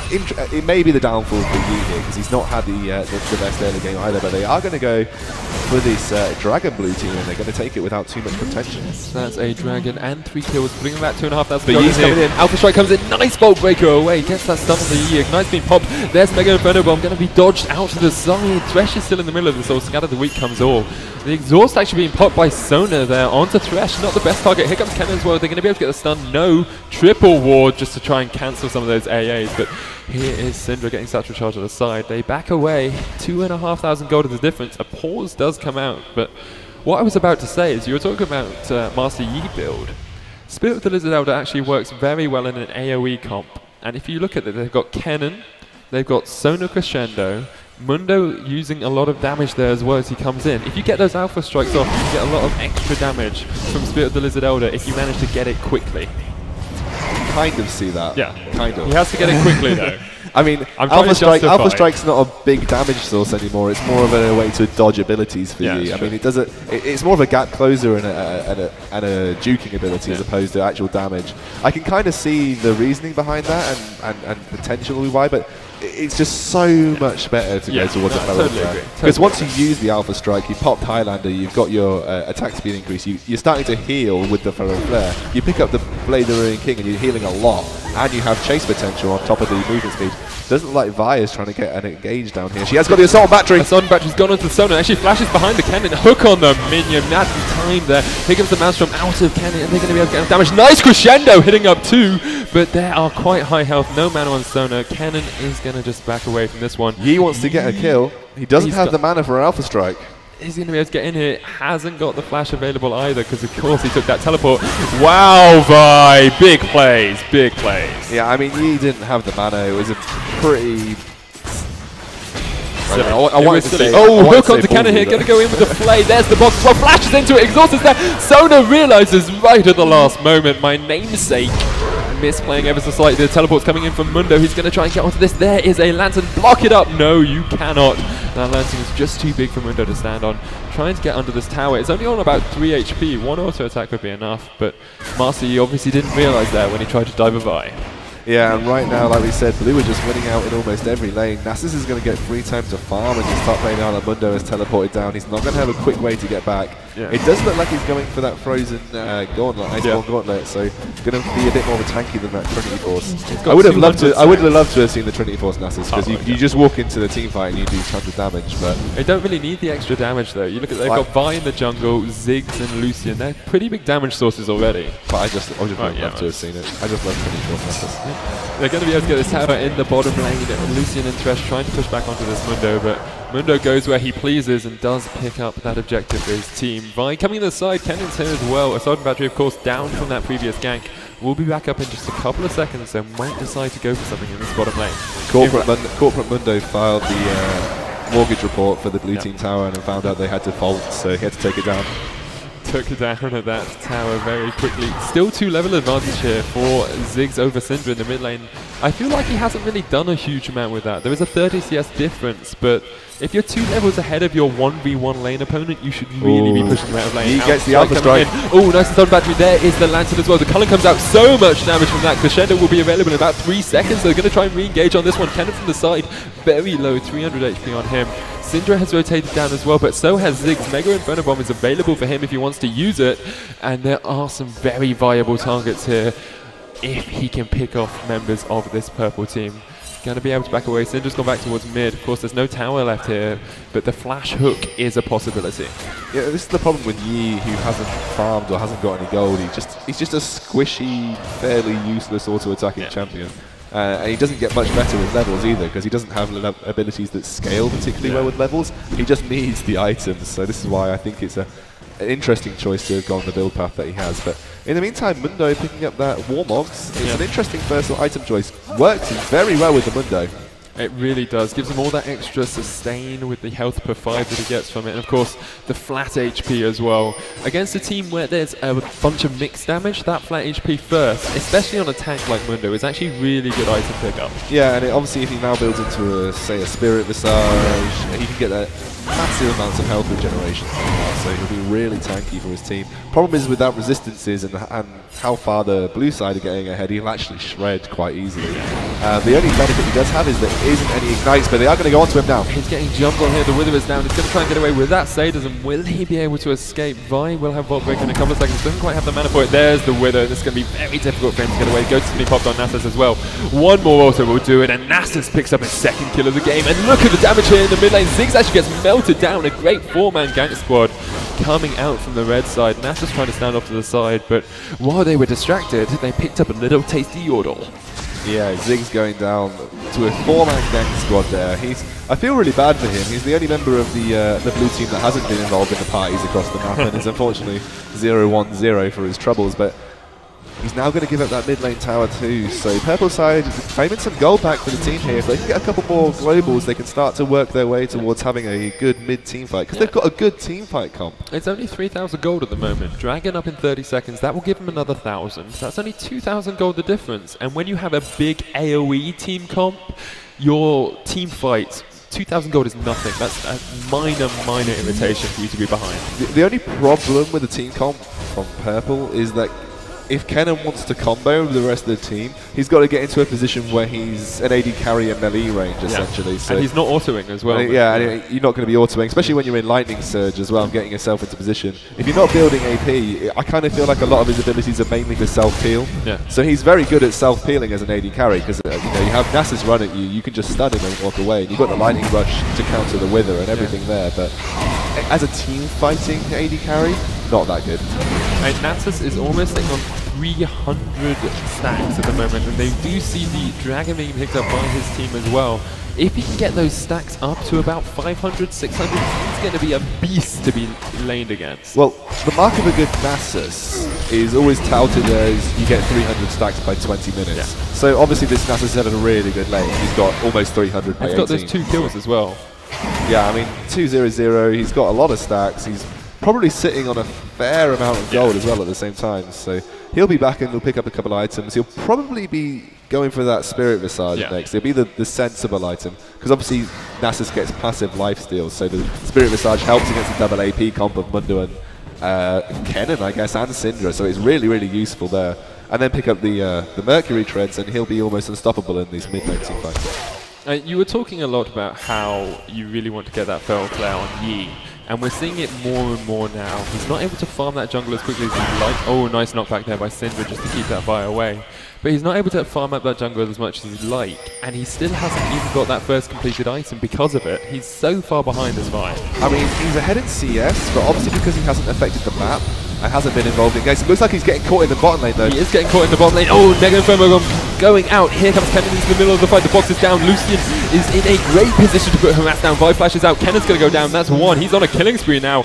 S8: it may be the downfall for Yi here because he's not had the best early game either, but they are going to go for this Dragon Blue team, and they're going to take it without too much contention.
S9: So that's a Dragon and 3 kills, bringing back 2,500. But Yi's coming in. Alpha Strike comes in. Nice Bolt Breaker away. Gets that stun on the Yi. Ignite's been popped. There's Mega Inferno Bomb going to be dodged out to the side. Thresh is still in the middle of this, so Scatter the Weak comes all. The exhaust actually being popped by Sona there onto Thresh. Not the best target. Here comes Cannon as well. They're going to be able to get the stun. No triple ward just to try and cancel some of those AAs. But here is Syndra getting Satchel Charge on the side. They back away. 2,500 gold is the difference. A pause does come out, but what I was about to say is you were talking about Master Yi build. Spirit of the Lizard Elder actually works very well in an AoE comp. And if you look at it, they've got Kennen, they've got Sona Crescendo, Mundo using a lot of damage there as well as he comes in. If you get those Alpha Strikes off, you get a lot of extra damage from Spirit of the Lizard Elder if you manage to get it quickly.
S8: kind of see that.
S9: Yeah.
S8: Kind of.
S9: He has to get it quickly, though.
S8: I mean, Alpha Strike's not a big damage source anymore. It's more of a way to dodge abilities for you. I mean, it does it's more of a gap closer and a juking ability as opposed to actual damage. I can kind of see the reasoning behind that and potentially why, but it's just so much better to go towards a fellow flare. Because once you use the Alpha Strike, you popped Highlander, you've got your attack speed increase, you're starting to heal with the fellow flare. You pick up the Blade of the Ruined King and you're healing a lot, and you have chase potential on top of the movement speed. Doesn't look like Vi is trying to get an engage down here. She has got the Assault Battery.
S9: Assault Battery's gone onto the Sona, actually flashes behind the cannon, hook on the minion, not in time there. Here comes the Maelstrom out of cannon, and they're going to be able to get damage. Nice crescendo, hitting up 2, but they are quite high health. No mana on Sona. Cannon is going to just back away from this one.
S8: He wants to get a kill. He doesn't have the mana for an Alpha Strike.
S9: He's going to be able to get in here. Hasn't got the flash available either, because of course he took that teleport. Wow, Vi! Big plays, big plays.
S8: Yeah, I mean, he didn't have the mana. It was a pretty...
S9: I wanted to say, hook onto cannon here, going to go in with the flay. There's the box, well, flashes into it, exhausts there. Sona realizes right at the last moment, my namesake misplaying ever so slightly. The teleport's coming in from Mundo. He's going to try and get onto this. There is a lantern. Block it up. No, you cannot. That lantern is just too big for Mundo to stand on. Trying to get under this tower. It's only on about 3 HP. One auto attack would be enough, but Master Yi obviously didn't realize that when he tried to dive a Vi.
S8: Yeah, and right now, like we said, Blue are just winning out in almost every lane. Nasus is going to get free time to farm and just start playing down on Mundo is teleported down. He's not going to have a quick way to get back. Yeah. It does look like he's going for that frozen gauntlet, Iceborne gauntlet, so going to be a bit more of a tanky than that Trinity Force. I would have loved to have seen the Trinity Force Nasus, because you just walk into the team fight and you do tons of damage. But
S9: they don't really need the extra damage though. You look at they've got Vi in the jungle, Ziggs and Lucian. They're pretty big damage sources already.
S8: But I just would love to have seen it. I just love Trinity Force Nasus.
S9: Yeah. They're going to be able to get this tower in the bottom lane. Lucian and Thresh trying to push back onto this Mundo, but Mundo goes where he pleases and does pick up that objective for his team. Vi coming to the side, Cannon's here as well. Assault Battery, of course, down from that previous gank. We'll be back up in just a couple of seconds and might decide to go for something in this bottom lane.
S8: Corporate Mundo filed the mortgage report for the blue team tower and found out they had to fault, so he had to take it down.
S9: Took it down at that tower very quickly. Still 2 level advantage here for Ziggs over Syndra in the mid lane. I feel like he hasn't really done a huge amount with that. There is a 30 CS difference, but if you're 2 levels ahead of your 1v1 lane opponent, you should really be pushing him out of lane.
S8: He gets the Alpha Strike.
S9: Oh, nice Assault Battery. There is the Lantern as well. The Cullen comes out, so much damage from that. Crescendo will be available in about 3 seconds. They're going to try and re-engage on this one. Cannon from the side, very low, 300 HP on him. Syndra has rotated down as well, but so has Ziggs. Mega Inferno Bomb is available for him if he wants to use it, and there are some very viable targets here if he can pick off members of this purple team. Going to be able to back away. Syndra's gone back towards mid. Of course, there's no tower left here, but the flash hook is a possibility.
S8: Yeah, this is the problem with Yi, who hasn't farmed or hasn't got any gold. He's just a squishy, fairly useless auto-attacking champion. And he doesn't get much better with levels either, because he doesn't have abilities that scale particularly well with levels. He just needs the items, so this is why I think it's an interesting choice to have gone the build path that he has. But in the meantime, Mundo picking up that Warmogs. It's an interesting first item choice. Works very well with the Mundo.
S9: It really does. Gives him all that extra sustain with the health per 5 that he gets from it. And of course, the flat HP as well. Against a team where there's a bunch of mixed damage, that flat HP first, especially on a tank like Mundo, is actually really good item pickup.
S8: Yeah, and obviously if he now builds into, say, a Spirit Visage, he can get that massive amounts of health regeneration. So he'll be really tanky for his team. Problem is with that resistances and how far the blue side are getting ahead, he'll actually shred quite easily. The only benefit he does have is that there isn't any ignites, but they are going to go onto him now.
S9: He's getting jumped on here, the Wither is down. He's going to try and get away with that sadism. Will he be able to escape? Vi will have Vault Breaker in a couple of seconds. Doesn't quite have the mana for it. There's the Wither. This is going to be very difficult for him to get away. Ghost is popped on Nasus as well. One more auto will do it, and Nasus picks up his 2nd kill of the game. And look at the damage here in the mid lane. Ziggs actually gets melted down. A great 4-man gank squad coming out from the red side. Nasus trying to stand off to the side, but while they were distracted, they picked up a little tasty yordle.
S8: Yeah, Ziggs going down to a 4-man gank squad there. I feel really bad for him. He's the only member of the blue team that hasn't been involved in the parties across the map, and is unfortunately 0-1-0 for his troubles. But He's now going to give up that mid lane tower too. So purple side claiming some gold back for the team here. If they can get a couple more globals, they can start to work their way towards having a good mid team fight, because they've got a good team fight comp.
S9: It's only 3,000 gold at the moment. Dragon up in 30 seconds, that will give him another 1,000. That's only 2,000 gold the difference. And when you have a big AoE team comp, your team fight, 2,000 gold is nothing. That's a minor invitation for you to be behind.
S8: The only problem with the team comp from purple is that if Kennen wants to combo with the rest of the team, he's got to get into a position where he's an AD carry in melee range, essentially. So
S9: and he's not autoing as well.
S8: And you're not going to be autoing, especially when you're in Lightning Surge as well, getting yourself into position. If you're not building AP, I kind of feel like a lot of his abilities are mainly for self-peel.
S9: Yeah.
S8: So he's very good at self-peeling as an AD carry, because you have Nasus run at you, you can just stun him and walk away, and you've got the Lightning Rush to counter the Wither and everything there. But as a team fighting AD carry, not that good.
S9: And Nasus is almost sitting on 300 stacks at the moment, and they do see the Dragon being picked up by his team as well. If he can get those stacks up to about 500, 600, he's going to be a beast to be laned against.
S8: Well, the mark of a good Nasus is always touted as you get 300 stacks by 20 minutes.
S9: Yeah.
S8: So obviously this Nasus is at a really good lane. He's got almost 300 by 18.
S9: He's got those 2 kills as well.
S8: Yeah, I mean, 2-0-0, he's got a lot of stacks. He's probably sitting on a fair amount of gold as well at the same time. So he'll be back and he'll pick up a couple of items. He'll probably be going for that Spirit Visage next. It'll be the sensible item, because obviously Nasus gets passive lifesteal, so the Spirit Visage helps against the double AP comp of Mundo and Kennen, I guess, and Syndra, so it's really, really useful there. And then pick up the Mercury Treads, and he'll be almost unstoppable in these mid-lane team fights.
S9: You were talking a lot about how you really want to get that Feral Flare on Yi, and we're seeing it more and more now. He's not able to farm that jungle as quickly as he'd like. Oh, nice knockback there by Syndra just to keep that Vi away. But he's not able to farm up that jungle as much as he'd like, and he still hasn't even got that first completed item because of it. He's so far behind as Vi.
S8: I mean, he's ahead in CS, but obviously because he hasn't affected the map and hasn't been involved in games. It looks like he's getting caught in the bottom lane though.
S9: He is getting caught in the bottom lane. Oh, Mega Inferno going out. Here comes Kennen into the middle of the fight. The box is down. Lucian is in a great position to put Hamas down. Vi flashes out. Kennen's going to go down. That's one. He's on a killing spree now.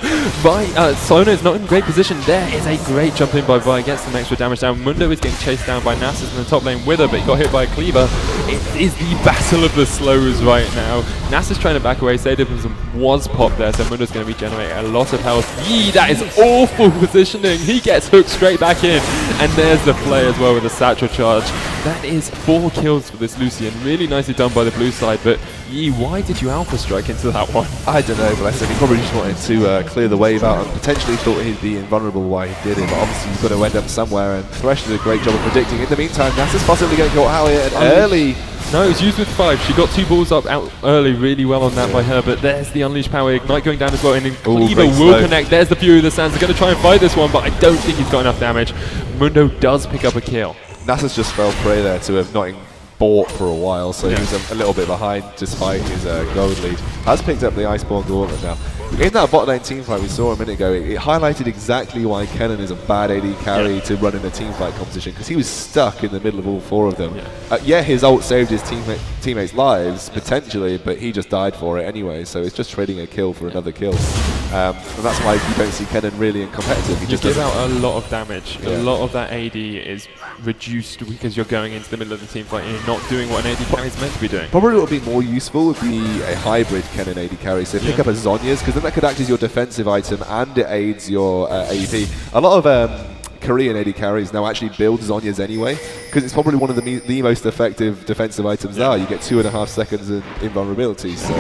S9: Sona is not in great position. There is a great jump in by Vi. Gets some extra damage down. Mundo is getting chased down by Nasus in the top lane with her, but he got hit by a cleaver. It is the battle of the slows right now. Nasus trying to back away. Sadism was popped there, so Mundo's going to be generating a lot of health. Yee, that is awful positioning. He gets hooked straight back in, and there's the play as well with the satchel charge. That is 4 kills for this Lucian. Really nicely done by the blue side, but Yee, why did you alpha strike into that one?
S8: I don't know, bless him. He probably just wanted to clear the wave out and potentially thought he'd be invulnerable while he did it, but obviously he's got to end up somewhere, and Thresh did a great job of predicting. In the meantime, Nasus possibly getting caught out here and early.
S9: No, it was used with 5. She got 2 balls up out early, really well on that by her, but there's the Unleashed Power Ignite going down as well, and then Cleaver will connect. There's the Fury of the Sands. They're going to try and fight this one, but I don't think he's got enough damage. Mundo does pick up a kill.
S8: Nasus just fell prey there to have not bought for a while, so he was a little bit behind despite his gold lead. Has picked up the Iceborne Gauntlet now. In that bot lane teamfight we saw a minute ago, it highlighted exactly why Kennen is a bad AD carry to run in a teamfight competition, because he was stuck in the middle of all 4 of them. His ult saved his teammates' lives, potentially, but he just died for it anyway, so it's just trading a kill for another kill. And that's why you don't see Kennen really in competitive. He just
S9: give out a lot of damage. A lot of that AD is reduced because you're going into the middle of the teamfight and you're not doing what an AD carry is meant to be doing.
S8: Probably what would be more useful would be a hybrid Kennen AD carry, so pick up a Zhonya's, because then that could act as your defensive item and it aids your AP. A lot of Korean AD carries now actually build Zhonya's anyway, because it's probably one of the most effective defensive items now. You get 2.5 seconds in invulnerability, so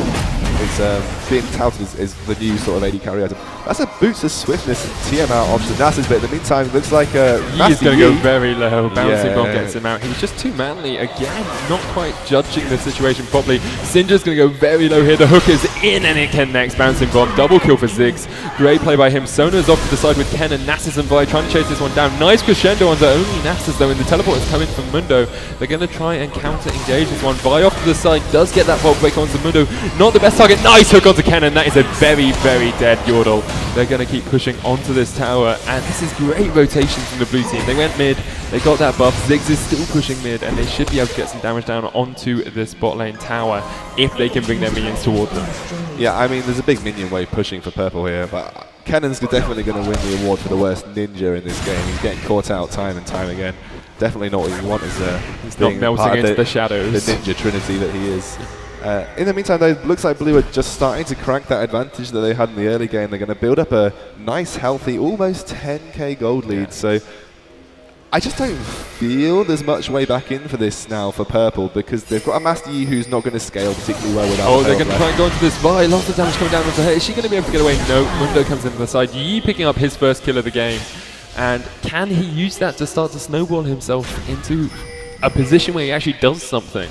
S8: it's being touted as the new sort of AD carry item. That's a boost of swiftness and TM out onto Nasus, but in the meantime it looks like
S9: he's going to go very low. Bouncing Bomb gets him out. He was just too manly again, not quite judging the situation properly. Syndra's going to go very low here. The hook is in and it connects. Bouncing Bomb, double kill for Ziggs. Great play by him. Sona's off to the side with Ken and Nasus and Vi trying to chase this one down. Nice crescendo onto only Nasus though, and the teleport is coming from Mundo. They're going to try and counter engage this one. Vi off to the side does get that vault break onto Mundo. Not the best target. target. Nice hook onto Kennen. That is a very, very dead Yordle. They're going to keep pushing onto this tower, and this is great rotation from the blue team. They went mid, they got that buff. Ziggs is still pushing mid, and they should be able to get some damage down onto this bot lane tower if they can bring their minions towards them.
S8: Yeah, I mean, there's a big minion wave pushing for purple here, but Kennen's definitely going to win the award for the worst ninja in this game. He's getting caught out time and time again. Definitely not what you want as
S9: he's not melting into the shadows.
S8: The ninja trinity that he is. In the meantime, though, it looks like Blue are just starting to crack that advantage that they had in the early game. They're going to build up a nice, healthy, almost 10k gold lead. So I just don't feel there's much way back in for this now for purple, because they've got a Master Yi who's not going to scale particularly well without
S9: they're going to try and go into this Vi. Lots of damage coming down onto her. Is she going to be able to get away? No. Mundo comes into the side. Yi picking up his first kill of the game. And can he use that to start to snowball himself into a position where he actually does something?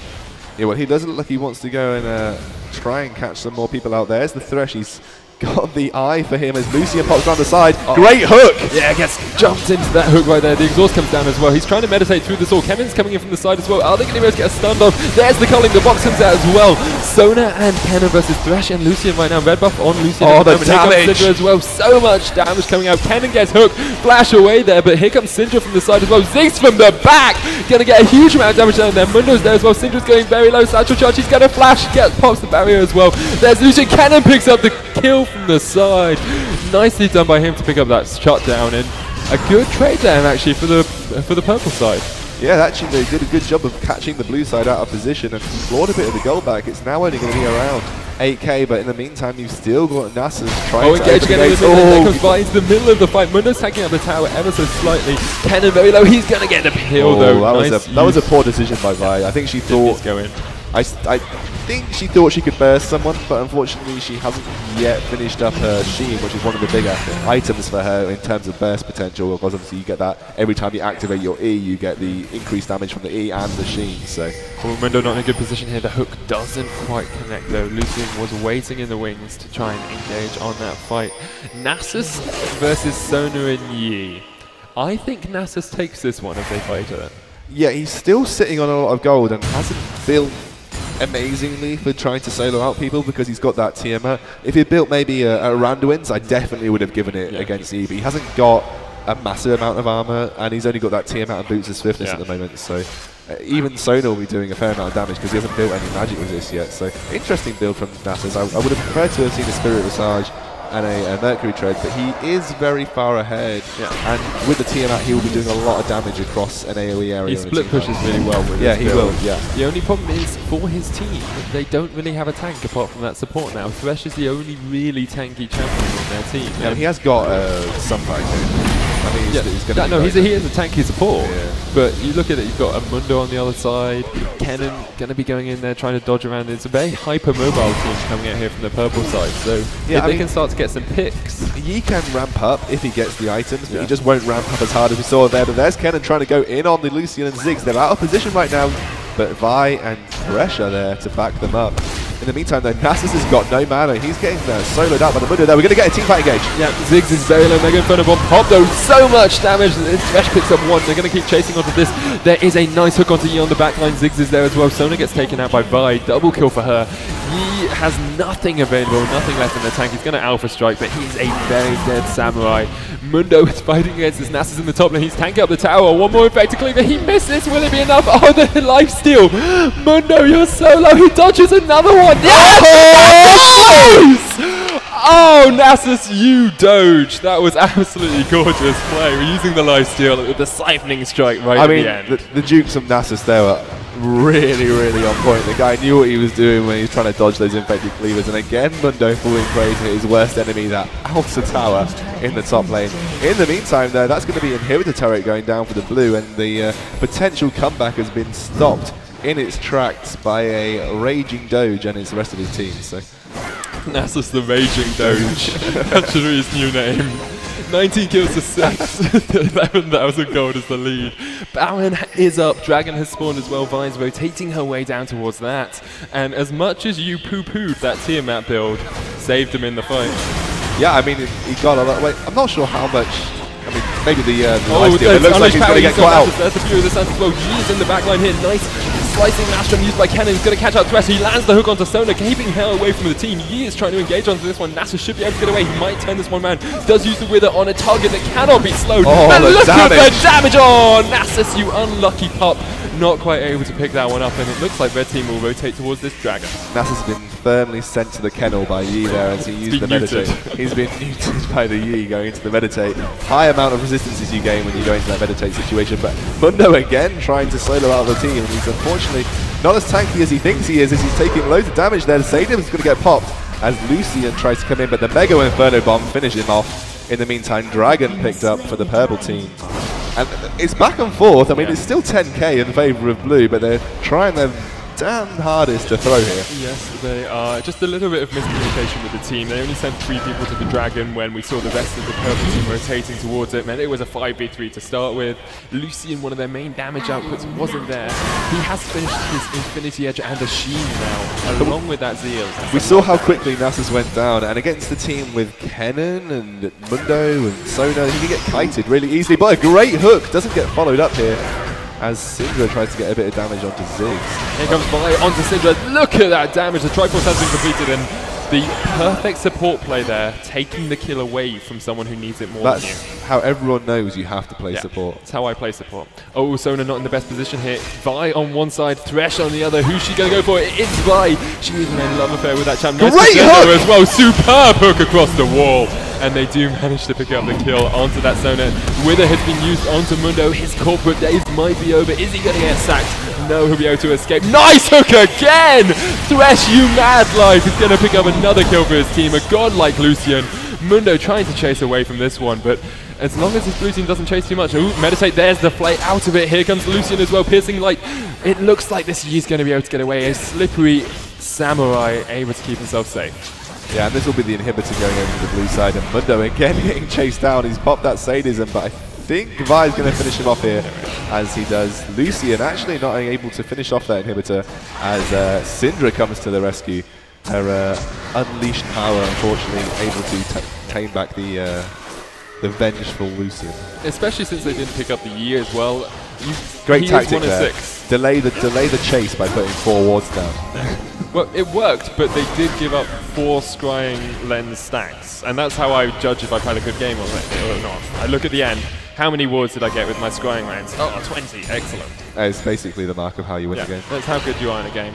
S8: Yeah, well, he doesn't look like he wants to go and try and catch some more people out there. As the Thresh, he's got the eye for him as Lucian pops down the side. Great hook!
S9: Yeah, gets jumped into that hook right there. The exhaust comes down as well. He's trying to meditate through this all. Kevin's coming in from the side as well. Are they going to be able to get a stun on? There's the culling. The box comes out as well. Sona and Kennen versus Thresh and Lucian right now. Red buff on Lucian.
S8: Oh, the damage!
S9: Syndra as well. So much damage coming out. Kennen gets hooked. Flash away there, but here comes Syndra from the side as well. Ziggs from the back. Going to get a huge amount of damage down there. Mundo's there as well. Syndra's going very low. Satchel charge. He's going to flash. Pops the barrier as well. There's Lucian. Kennen picks up the kill from the side. Nicely done by him to pick up that shutdown, and a good trade there actually for the purple side.
S8: Yeah, actually they did a good job of catching the blue side out of position and clawed a bit of the gold back. It's now only going to be around 8k, but in the meantime you've still got Nasus trying to
S9: engage again in the middle. There comes Vi into the middle of the fight. Mundo's taking out the tower ever so slightly. Kennen very low. He's going to get the kill though.
S8: That was a poor decision by Vi. I think she thought I think she thought she could burst someone, but unfortunately she hasn't yet finished up her Sheen, which is one of the bigger items for her in terms of burst potential, because obviously you get that every time you activate your E, you get the increased damage from the E and the Sheen. So
S9: Mundo not in a good position here. The hook doesn't quite connect though. Lucian was waiting in the wings to try and engage on that fight. Nasus versus Sona and Yi. I think Nasus takes this one if they fight her.
S8: Yeah, he's still sitting on a lot of gold and hasn't built amazingly for trying to solo out people, because he's got that Tiamat. If he built maybe a Randuin's, I definitely would have given it against Eevee. He hasn't got a massive amount of armor, and he's only got that Tiamat and Boots of Swiftness at the moment. So even Sona will be doing a fair amount of damage because he hasn't built any magic resist yet. So interesting build from Nasus. I would have preferred to have seen a Spirit Visage and a Mercury Tread, but he is very far ahead. And with the Tiamat, he will be doing a lot of damage across an AoE area.
S9: He split pushes really well with
S8: he will. Yeah.
S9: The only problem is for his team, they don't really have a tank apart from that support now. Thresh is the only really tanky champion on their team.
S8: Yeah, he has got some fighting. I mean,
S9: he is a tanky support, but you look at it, you've got a Mundo on the other side, Kennen going to be going in there trying to dodge around. It's a very hyper-mobile team coming out here from the purple side, so if they can start to get some picks.
S8: He can ramp up if he gets the items, but he just won't ramp up as hard as we saw there. But there's Kennen trying to go in on the Lucian and Ziggs. They're out of position right now, but Vi and Thresh are there to back them up. In the meantime, though, Nasus has got no mana. He's getting soloed out by the Mundo there. We're going to get a team fight engage.
S9: Yeah, Ziggs is very low. Mega Inferno Bomb pop, though. So much damage. Thresh picks up one. They're going to keep chasing onto this. There is a nice hook onto Yi on the backline. Ziggs is there as well. Sona gets taken out by Vi. Double kill for her. Yi has nothing available, nothing left in the tank. He's going to Alpha Strike, but he's a very dead samurai. Mundo is fighting against this Nasus in the top lane. He's tanking up the tower. One more effective cleaver. He misses. Will it be enough? Oh, the lifesteal. Mundo, you're so low. He dodges another one. Yes! Oh, Nasus, you doge. That was absolutely gorgeous play. We're using the lifesteal with the siphoning strike at the end.
S8: The dukes of Nasus there were really, really on point. The guy knew what he was doing when he was trying to dodge those infected cleavers. And again, Mundo falling prey to his worst enemy, that Alpha Tower in the top lane. In the meantime, though, that's going to be Inhibitor Turret going down for the blue, and the potential comeback has been stopped in its tracks by a Raging Doge and the rest of his team. So
S9: Nasus the Raging Doge. That should be his new name. 19 kills to 6. 11,000 gold is the lead. Baron is up. Dragon has spawned as well. Vi's rotating her way down towards that. And as much as you poo-pooed that Tiamat build, saved him in the fight.
S8: Yeah, I mean, he got a lot. Wait, I'm not sure how much. I mean, maybe the lifesteal. It looks like he's going to get caught out.
S9: There's the view of the Santos as well. Yi's in the backline here. Nice slicing Maelstrom used by Kennen is going to catch out Thresh. He lands the hook onto Sona, keeping her away from the team. Yi is trying to engage onto this one. Nasus should be able to get away. He might turn this one man. Does use the Wither on a target that cannot be slowed. And look at the damage! Oh, Nasus, you unlucky pup. Not quite able to pick that one up, and it looks like red team will rotate towards this dragon.
S8: Nasus has been firmly sent to the kennel by Yi there as he used the meditate. He's been muted by the Yi going into the meditate. High amount of resistances you gain when you go into that meditate situation, but Mundo again trying to solo out the team, and he's unfortunately not as tanky as he thinks he is, as he's taking loads of damage there. Sadim's going to get popped as Lucian tries to come in, but the Mega Inferno Bomb finishes him off. In the meantime, Dragon picked up for the purple team. And it's back and forth. I mean, it's still 10k in favour of blue, but they're trying their damn hardest to throw here.
S9: Yes, they are. Just a little bit of miscommunication with the team. They only sent 3 people to the dragon when we saw the rest of the purple team rotating towards it. Meant it was a 5v3 to start with. Lucian, one of their main damage outputs, wasn't there. He has finished his Infinity Edge and a Sheen now, along with that Zeal.
S8: We saw how quickly Nasus went down, and against the team with Kennen and Mundo and Sona, he can get kited really easily, but a great hook doesn't get followed up here as Syndra tries to get a bit of damage onto Ziggs.
S9: Here comes Vi onto Syndra. Look at that damage. The Triforce has been completed, and the perfect support play there, taking the kill away from someone who needs it more than you.
S8: That's how everyone knows you have to play support.
S9: That's how I play support. Oh, Sona not in the best position here. Vi on one side, Thresh on the other. Who's she going to go for? It's Vi. She is in a love affair with that champ. Nice
S8: great hook
S9: as well. Superb hook across the wall. And they do manage to pick up the kill onto that Sona. Wither has been used onto Mundo. His corporate days might be over. Is he going to get sacked? No, he'll be able to escape. Nice hook again! Thresh, you mad life, is going to pick up another kill for his team. A godlike Lucian. Mundo trying to chase away from this one, but as long as his blue team doesn't chase too much. Ooh, meditate, there's the flay out of it. Here comes Lucian as well, piercing light. It looks like this Yi's going to be able to get away. A slippery samurai able to keep himself safe.
S8: Yeah, and this will be the inhibitor going over to the blue side, and Mundo again getting chased down. He's popped that sadism, but I think Vi's going to finish him off here, as he does. Lucian actually not able to finish off that inhibitor, as Syndra comes to the rescue. Her unleashed power, unfortunately, able to tame back the vengeful Lucian.
S9: Especially since they didn't pick up the Yi as well.
S8: Great tactic there. Delay the chase by putting 4 wards down.
S9: Well, it worked, but they did give up 4 scrying lens stacks, and that's how I judge if I've had a good game or not. I look at the end. How many wards did I get with my scrying lens? Oh, 20. Excellent.
S8: It's basically the mark of how you win a game.
S9: That's how good you are in a game.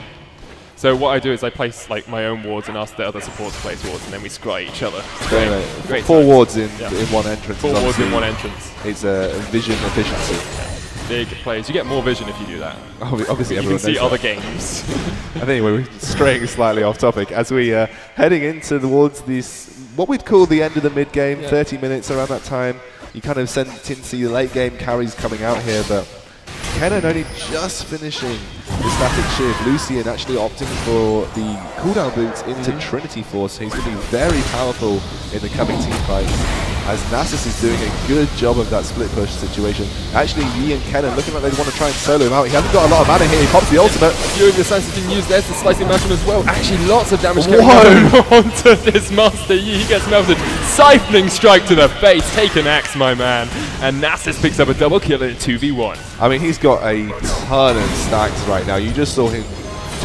S9: So what I do is I place like my own wards and ask the other supports to place wards, and then we scry each other.
S8: Great 4 wards in one entrance.
S9: 4 wards in one entrance.
S8: It's a vision efficiency.
S9: Big plays. You get more vision if you do that.
S8: Obviously,
S9: you can see other games.
S8: And anyway, we're straying slightly off topic as we heading into towards this what we'd call the end of the mid game. 30 minutes around that time. You kind of tend to see the late game carries coming out here, but Kennen only just finishing the static shift. Lucian actually opting for the cooldown boots into Trinity Force. He's going to be very powerful in the coming team fights, as Nasus is doing a good job of that split push situation. Actually, Yi and Kennen looking like they want to try and solo him out. He hasn't got a lot of mana here. He pops the ultimate.
S9: Fury of the Sense has been used. There's the slicing mountain as well. Actually, lots of damage coming onto this Master Yi. He gets melted. Siphoning strike to the face. Take an axe, my man. And Nasus picks up a double kill in 2v1.
S8: I mean, he's got a ton of stacks right now. You just saw him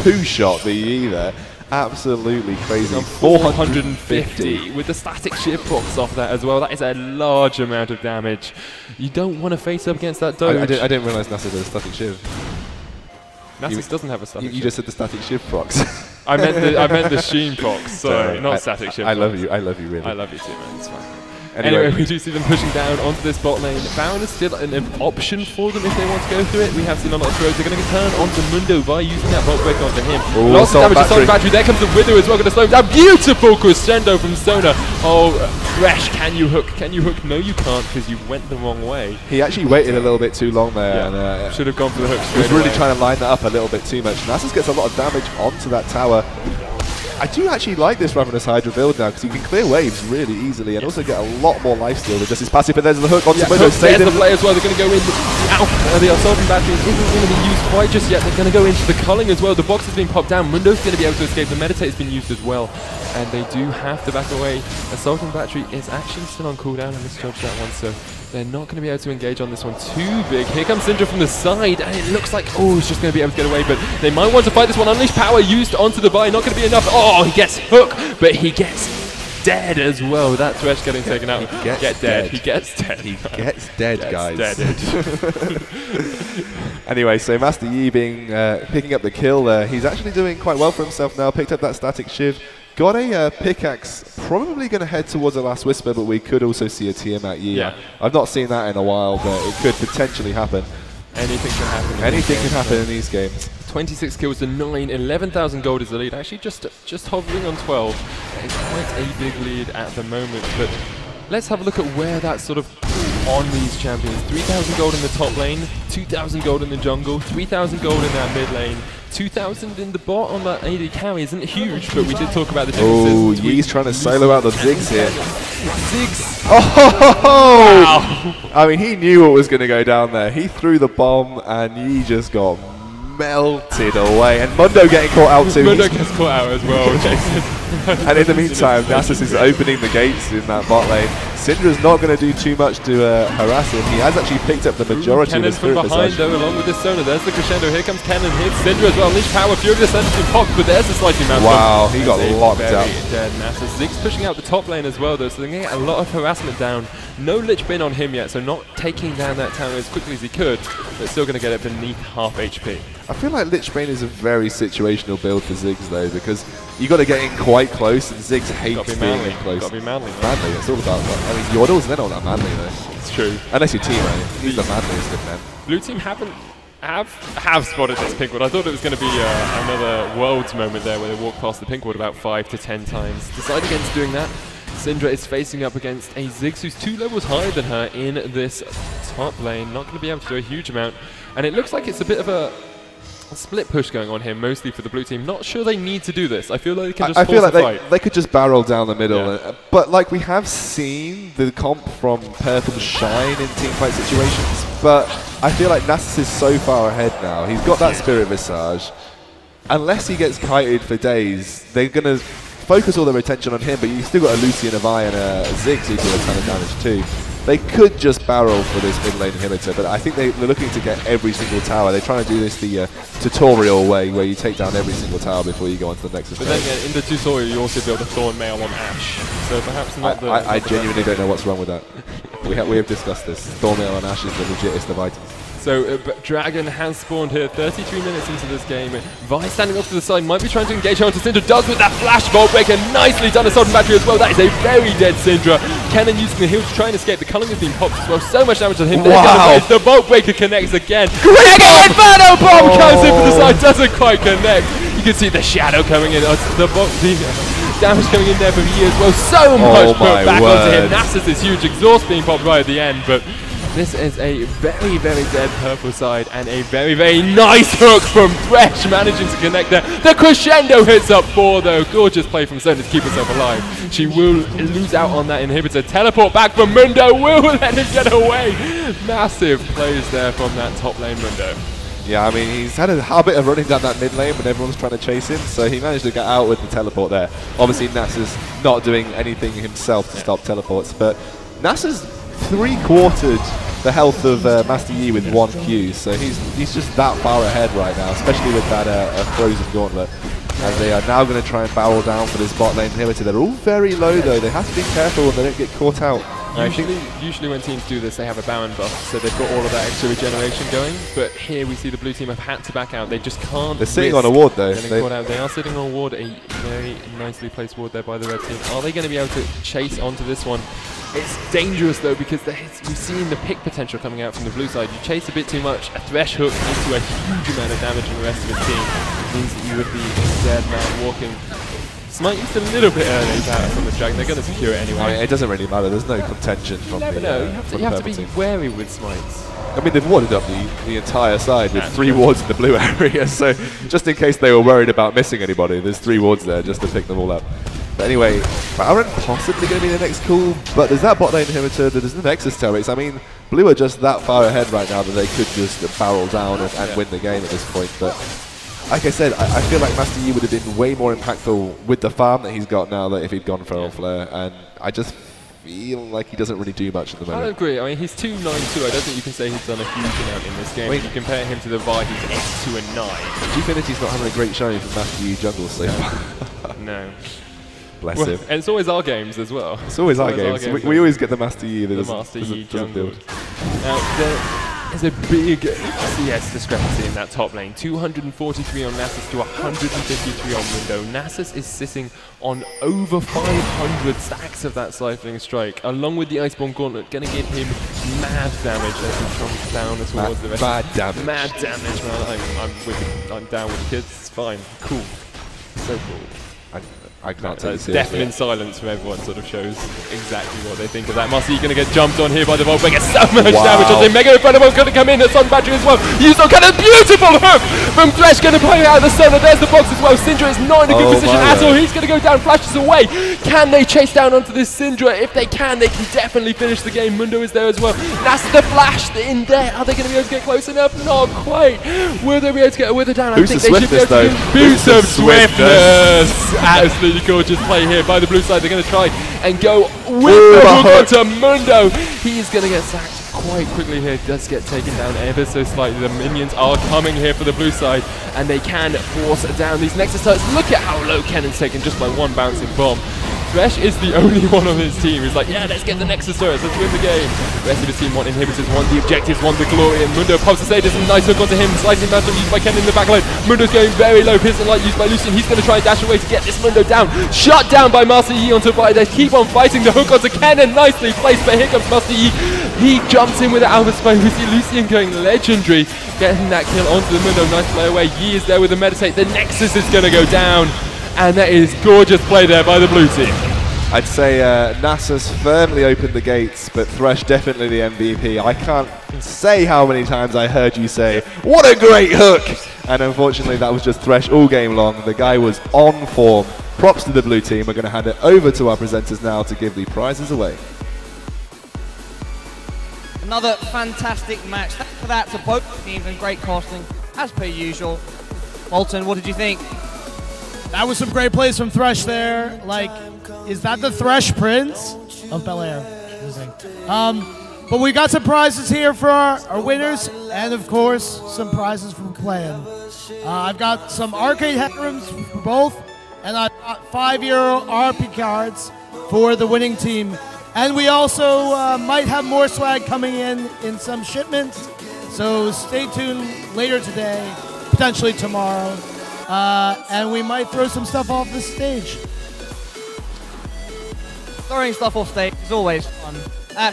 S8: 2-shot the Yi there. Absolutely crazy.
S9: 450 with the static shift procs off that as well. That is a large amount of damage. You don't want to face up against that Doge.
S8: I didn't realise Nasus had a static shift.
S9: Nasus doesn't have a static shift.
S8: You just said the static shift procs.
S9: I meant the Sheen procs, sorry, not static shift.
S8: I love you really.
S9: I love you too, man, it's fine. Anyway, we do see them pushing down onto this bot lane. Baron is still an option for them if they want to go through it. We have seen a lot of throws. They're going to turn onto Mundo by using that bot break onto him. Lots of damage to Sonic Battery. There comes the Wither as well, going to slow him down. Beautiful crescendo from Sona. Oh, Thresh, can you hook? Can you hook? No, you can't, because you went the wrong way.
S8: He actually waited a little bit too long there.
S9: Yeah. And, should have gone for the hook straight
S8: away. He was really trying to line that up a little bit too much. Nasus gets a lot of damage onto that tower. I do actually like this Ravenous Hydra build now, because you can clear waves really easily and also get a lot more lifesteal with just his passive. But there's the hook onto Mundo.
S9: There's the play as well. They're going to go in. The out. The assaulting battery isn't going to be used quite just yet. They're going to go into the culling as well. The box is being popped down. Mundo's going to be able to escape. The meditate has been used as well. And they do have to back away. Assaulting battery is actually still on cooldown. I misjudged that one, so they're not going to be able to engage on this one too big. Here comes Syndra from the side, and it looks like, oh, he's just going to be able to get away, but they might want to fight this one. Unleash power used onto the buy, not going to be enough. Oh, he gets hook, but he gets dead as well. That Thresh getting taken out.
S8: He gets dead.
S9: He gets dead.
S8: He gets dead, guys.
S9: Deaded.
S8: Anyway, so Master Yi picking up the kill there. He's actually doing quite well for himself now. Picked up that static shiv. Got a pickaxe, probably going to head towards the Last Whisper, but we could also see a Tiamat Yi.
S9: Yeah.
S8: I've not seen that in a while, but it could potentially happen.
S9: Anything can happen.
S8: Anything can happen in these games.
S9: 26 kills to 9, 11,000 gold is the lead. Actually, just hovering on 12. It's quite a big lead at the moment, but let's have a look at where that's sort of on these champions. 3,000 gold in the top lane, 2,000 gold in the jungle, 3,000 gold in that mid lane, 2,000 in the bot on that AD carry. Isn't huge, but we did talk about the differences.
S8: Oh, Yi's trying to solo out the Ziggs here.
S9: Ziggs!
S8: Oh!
S9: Wow.
S8: I mean, he knew what was going to go down there. He threw the bomb, and Yi just got melted away. And Mundo getting caught out too.
S9: Mundo gets caught out as well, Jason.
S8: And in the meantime, Nasus is opening the gates in that bot lane. Syndra's not going to do too much to harass him. He has actually picked up the majority of his
S9: from behind though, along with this Sona. There's the crescendo. Here comes Kennen. Hits Syndra as well. Unleash power. Fury Descendant in pop, but there's the slicing mouse.
S8: Wow, he got locked up.
S9: Dead Nasus. Ziggs pushing out the top lane as well though, so they're going to get a lot of harassment down. No Lich Bin on him yet, so not taking down that tower as quickly as he could, but still going to get it beneath half HP.
S8: I feel like Lich Bane is a very situational build for Ziggs though, because you got to get in quite close, and Ziggs hates being in close.
S9: Got to be manly.
S8: Manly, it's all about that. I mean, Yordles, they're not that manly though.
S9: It's true.
S8: Unless you're Teemo, he's the manliest of men.
S9: Blue team have spotted this pink ward. I thought it was going to be another Worlds moment there where they walked past the pink ward about 5 to 10 times. Decide against doing that. Syndra is facing up against a Ziggs who's 2 levels higher than her in this top lane. Not going to be able to do a huge amount. And it looks like it's a bit of a split push going on here, mostly for the blue team. Not sure they need to do this. I feel like they can just force a fight.
S8: They could just barrel down the middle. Yeah. But like we have seen the comp from Purple shine in teamfight situations, but I feel like Nasus is so far ahead now. He's got that Spirit Visage. Unless he gets kited for days, they're going to focus all their attention on him, but you've still got a Lucian, a Vi, and a Ziggs who do a ton of damage too. They could just barrel for this mid lane inhibitor, but I think they're looking to get every single tower. They're trying to do this the tutorial way, where you take down every single tower before you go on to the next stage.
S9: But then again, in the tutorial you also build a Thorn Mail on Ashe, so perhaps not
S8: I genuinely don't know what's wrong with that. we have discussed this. Thorn Mail on Ashe is the legitest of items.
S9: So Dragon has spawned here 33 minutes into this game. Vi standing off to the side, might be trying to engage onto Syndra. Does with that flash Vault Breaker. Nicely done, Assault Battery as well. That is a very dead Syndra. Kennen using the heal to try and escape. The culling has been popped as well. So much damage on him.
S8: Wow.
S9: The Vault Breaker connects again. Inferno Bomb comes in for the side. Doesn't quite connect. You can see the shadow coming in. The damage coming in there from Yi as well. So much put back onto him. Nasus is huge. Exhaust being popped right at the end, but this is a very, very dead purple side, and a very, very nice hook from Thresh, managing to connect there. The crescendo hits up 4 though. Gorgeous play from Sona to keep herself alive. She will lose out on that inhibitor. Teleport back from Mundo, will let him get away. Massive plays there from that top lane Mundo.
S8: Yeah, I mean, he's had a habit of running down that mid lane when everyone's trying to chase him, so he managed to get out with the teleport there. Obviously, Nasus not doing anything himself to stop teleports, but Nasus 3/4 the health of Master Yi with 1 Q, so he's just that far ahead right now, especially with that Frozen Gauntlet, as they are now going to try and barrel down for this bot lane inhibitor. They're all very low though, they have to be careful and they don't get caught out.
S9: Usually when teams do this, they have a Baron buff, so they've got all of that extra regeneration going, but here we see the blue team have had to back out. They just can't.
S8: They're sitting on a ward though.
S9: They are sitting on a ward, a very nicely placed ward there by the red team. Are they going to be able to chase onto this one? It's dangerous though, because we've seen the pick potential coming out from the blue side. You chase a bit too much, a Thresh hook into a huge amount of damage on the rest of his team. It means that you would be dead man walking. Smite used a little bit early from the Dragon. They're going to secure it anyway.
S8: I mean, it doesn't really matter. There's no contention from the
S9: you have to be wary with Smites.
S8: I mean, they've warded up the entire side with 3 wards in the blue area, so just in case they were worried about missing anybody, there's 3 wards there just to pick them all up. But anyway, Baron possibly going to be the next call, but there's that bot lane inhibitor, there's the Nexus turrets. I mean, Blue are just that far ahead right now that they could just barrel down and win the game at this point. But like I said, I feel like Master Yi would have been way more impactful with the farm that he's got now than if he'd gone Feral Flare, and I just feel like he doesn't really do much at the moment.
S9: I agree. I mean, he's 2-9-2. I don't think you can say he's done a huge amount in this game. When you compare him to the Vi, he's 8-2-9.
S8: Gfinity's not having a great showing for Master Yi jungle so far.
S9: No.
S8: Bless
S9: well,
S8: him.
S9: And it's always our games as well.
S8: It's always our games. We always get the Master Yi that
S9: doesn't
S8: build.
S9: Now, there's a big CS discrepancy in that top lane. 243 on Nasus to 153 on Mundo. Nasus is sitting on over 500 stacks of that Siphoning Strike, along with the Iceborne Gauntlet, going to give him mad damage as he trumps down towards the rest.
S8: Mad damage.
S9: Mad damage, man. I'm down with the kids. It's fine. Cool. So cool.
S8: I can't take it seriously.
S9: Deafening silence from everyone sort of shows exactly what they think of that. Master Yi going to get jumped on here by the Volt, but gets so much damage on him. Mega Inferno's going to come in, the Sun Battery as well. Yuzo kind of beautiful hook from Thresh, going to play out of the Solar. There's the box as well. Syndra is not in a good position at all. He's going to go down, flashes away. Can they chase down onto this Syndra? If they can definitely finish the game. Mundo is there as well. That's the flash in there. Are they going to be able to get close enough? Not quite. Will they be able to get a wither down? I think they should be able to do boost of swiftness. Absolutely gorgeous play here by the blue side. They're going to try and go with the hook onto Mundo. He's going to get sacked quite quickly here. Does get taken down ever so slightly. The minions are coming here for the blue side, and they can force down these Nexus turrets. Look at how low Kennen's taken just by one bouncing bomb. Thresh is the only one on his team who's like, yeah, let's get the Nexus turrets, let's win the game. The rest of his team want inhibitors, want the objectives, want the glory, and Mundo pops a Sadis and nice hook onto him. Slicing Mantle used by Kennen in the back line. Mundo's going very low, Piston Light used by Lucian. He's going to try and dash away to get this Mundo down. Shut down by Master Yi onto Vi. They keep on fighting. The hook onto Kennen, nicely placed, but here comes Master Yi. He jumps in with the Alpha Spy. We see Lucian going legendary, getting that kill onto the Mundo. Nice play away. Yi is there with the Meditate. The Nexus is going to go down, and that is gorgeous play there by the blue team.
S8: I'd say Nasus firmly opened the gates, but Thresh definitely the MVP. I can't say how many times I heard you say, what a great hook! And unfortunately that was just Thresh all game long. The guy was on form. Props to the blue team. We're going to hand it over to our presenters now to give the prizes away.
S7: Another fantastic match. Thanks for that to both teams and great casting, as per usual. Bolton, what did you think?
S10: That was some great plays from Thresh there. Like, is that the Thresh Prince of Bel Air? But we got some prizes here for our winners, and of course, some prizes from playing. I've got some arcade headrooms for both, and I've got €5 RP cards for the winning team. And we also might have more swag coming in some shipments, so stay tuned later today, potentially tomorrow. And we might throw some stuff off the stage.
S7: Throwing stuff off stage is always fun.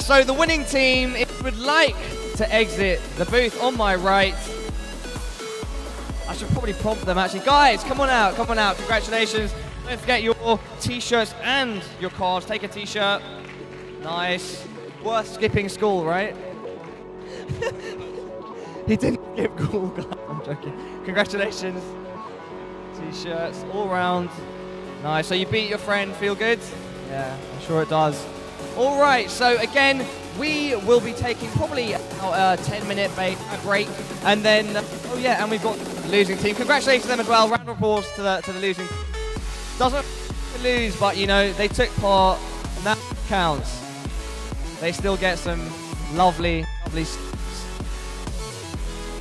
S7: So the winning team, if you would like to exit the booth on my right, I should probably prompt them actually. Guys, come on out, congratulations. Don't forget your t-shirts and your cards. Take a t-shirt. Nice. Worth skipping school, right? He didn't skip school, guys. I'm joking. Congratulations. T-shirts all round. Nice. So you beat your friend. Feel good? Yeah, I'm sure it does. All right. So again, we will be taking probably a 10-minute break, and then oh yeah, and we've got the losing team. Congratulations to them as well. Round of applause to the losing. Doesn't lose, but you know they took part, and that counts. They still get some lovely.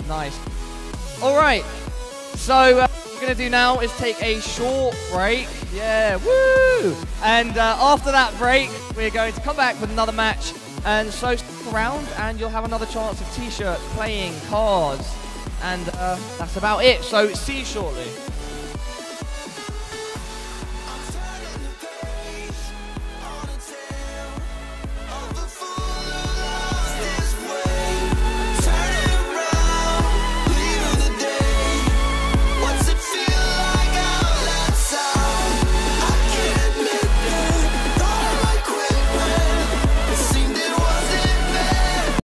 S7: Nice. All right. So what we're going to do now is take a short break. Yeah, woo! And after that break, we're going to come back with another match. And so stick around and you'll have another chance of t-shirts, playing cards. And that's about it. So see you shortly.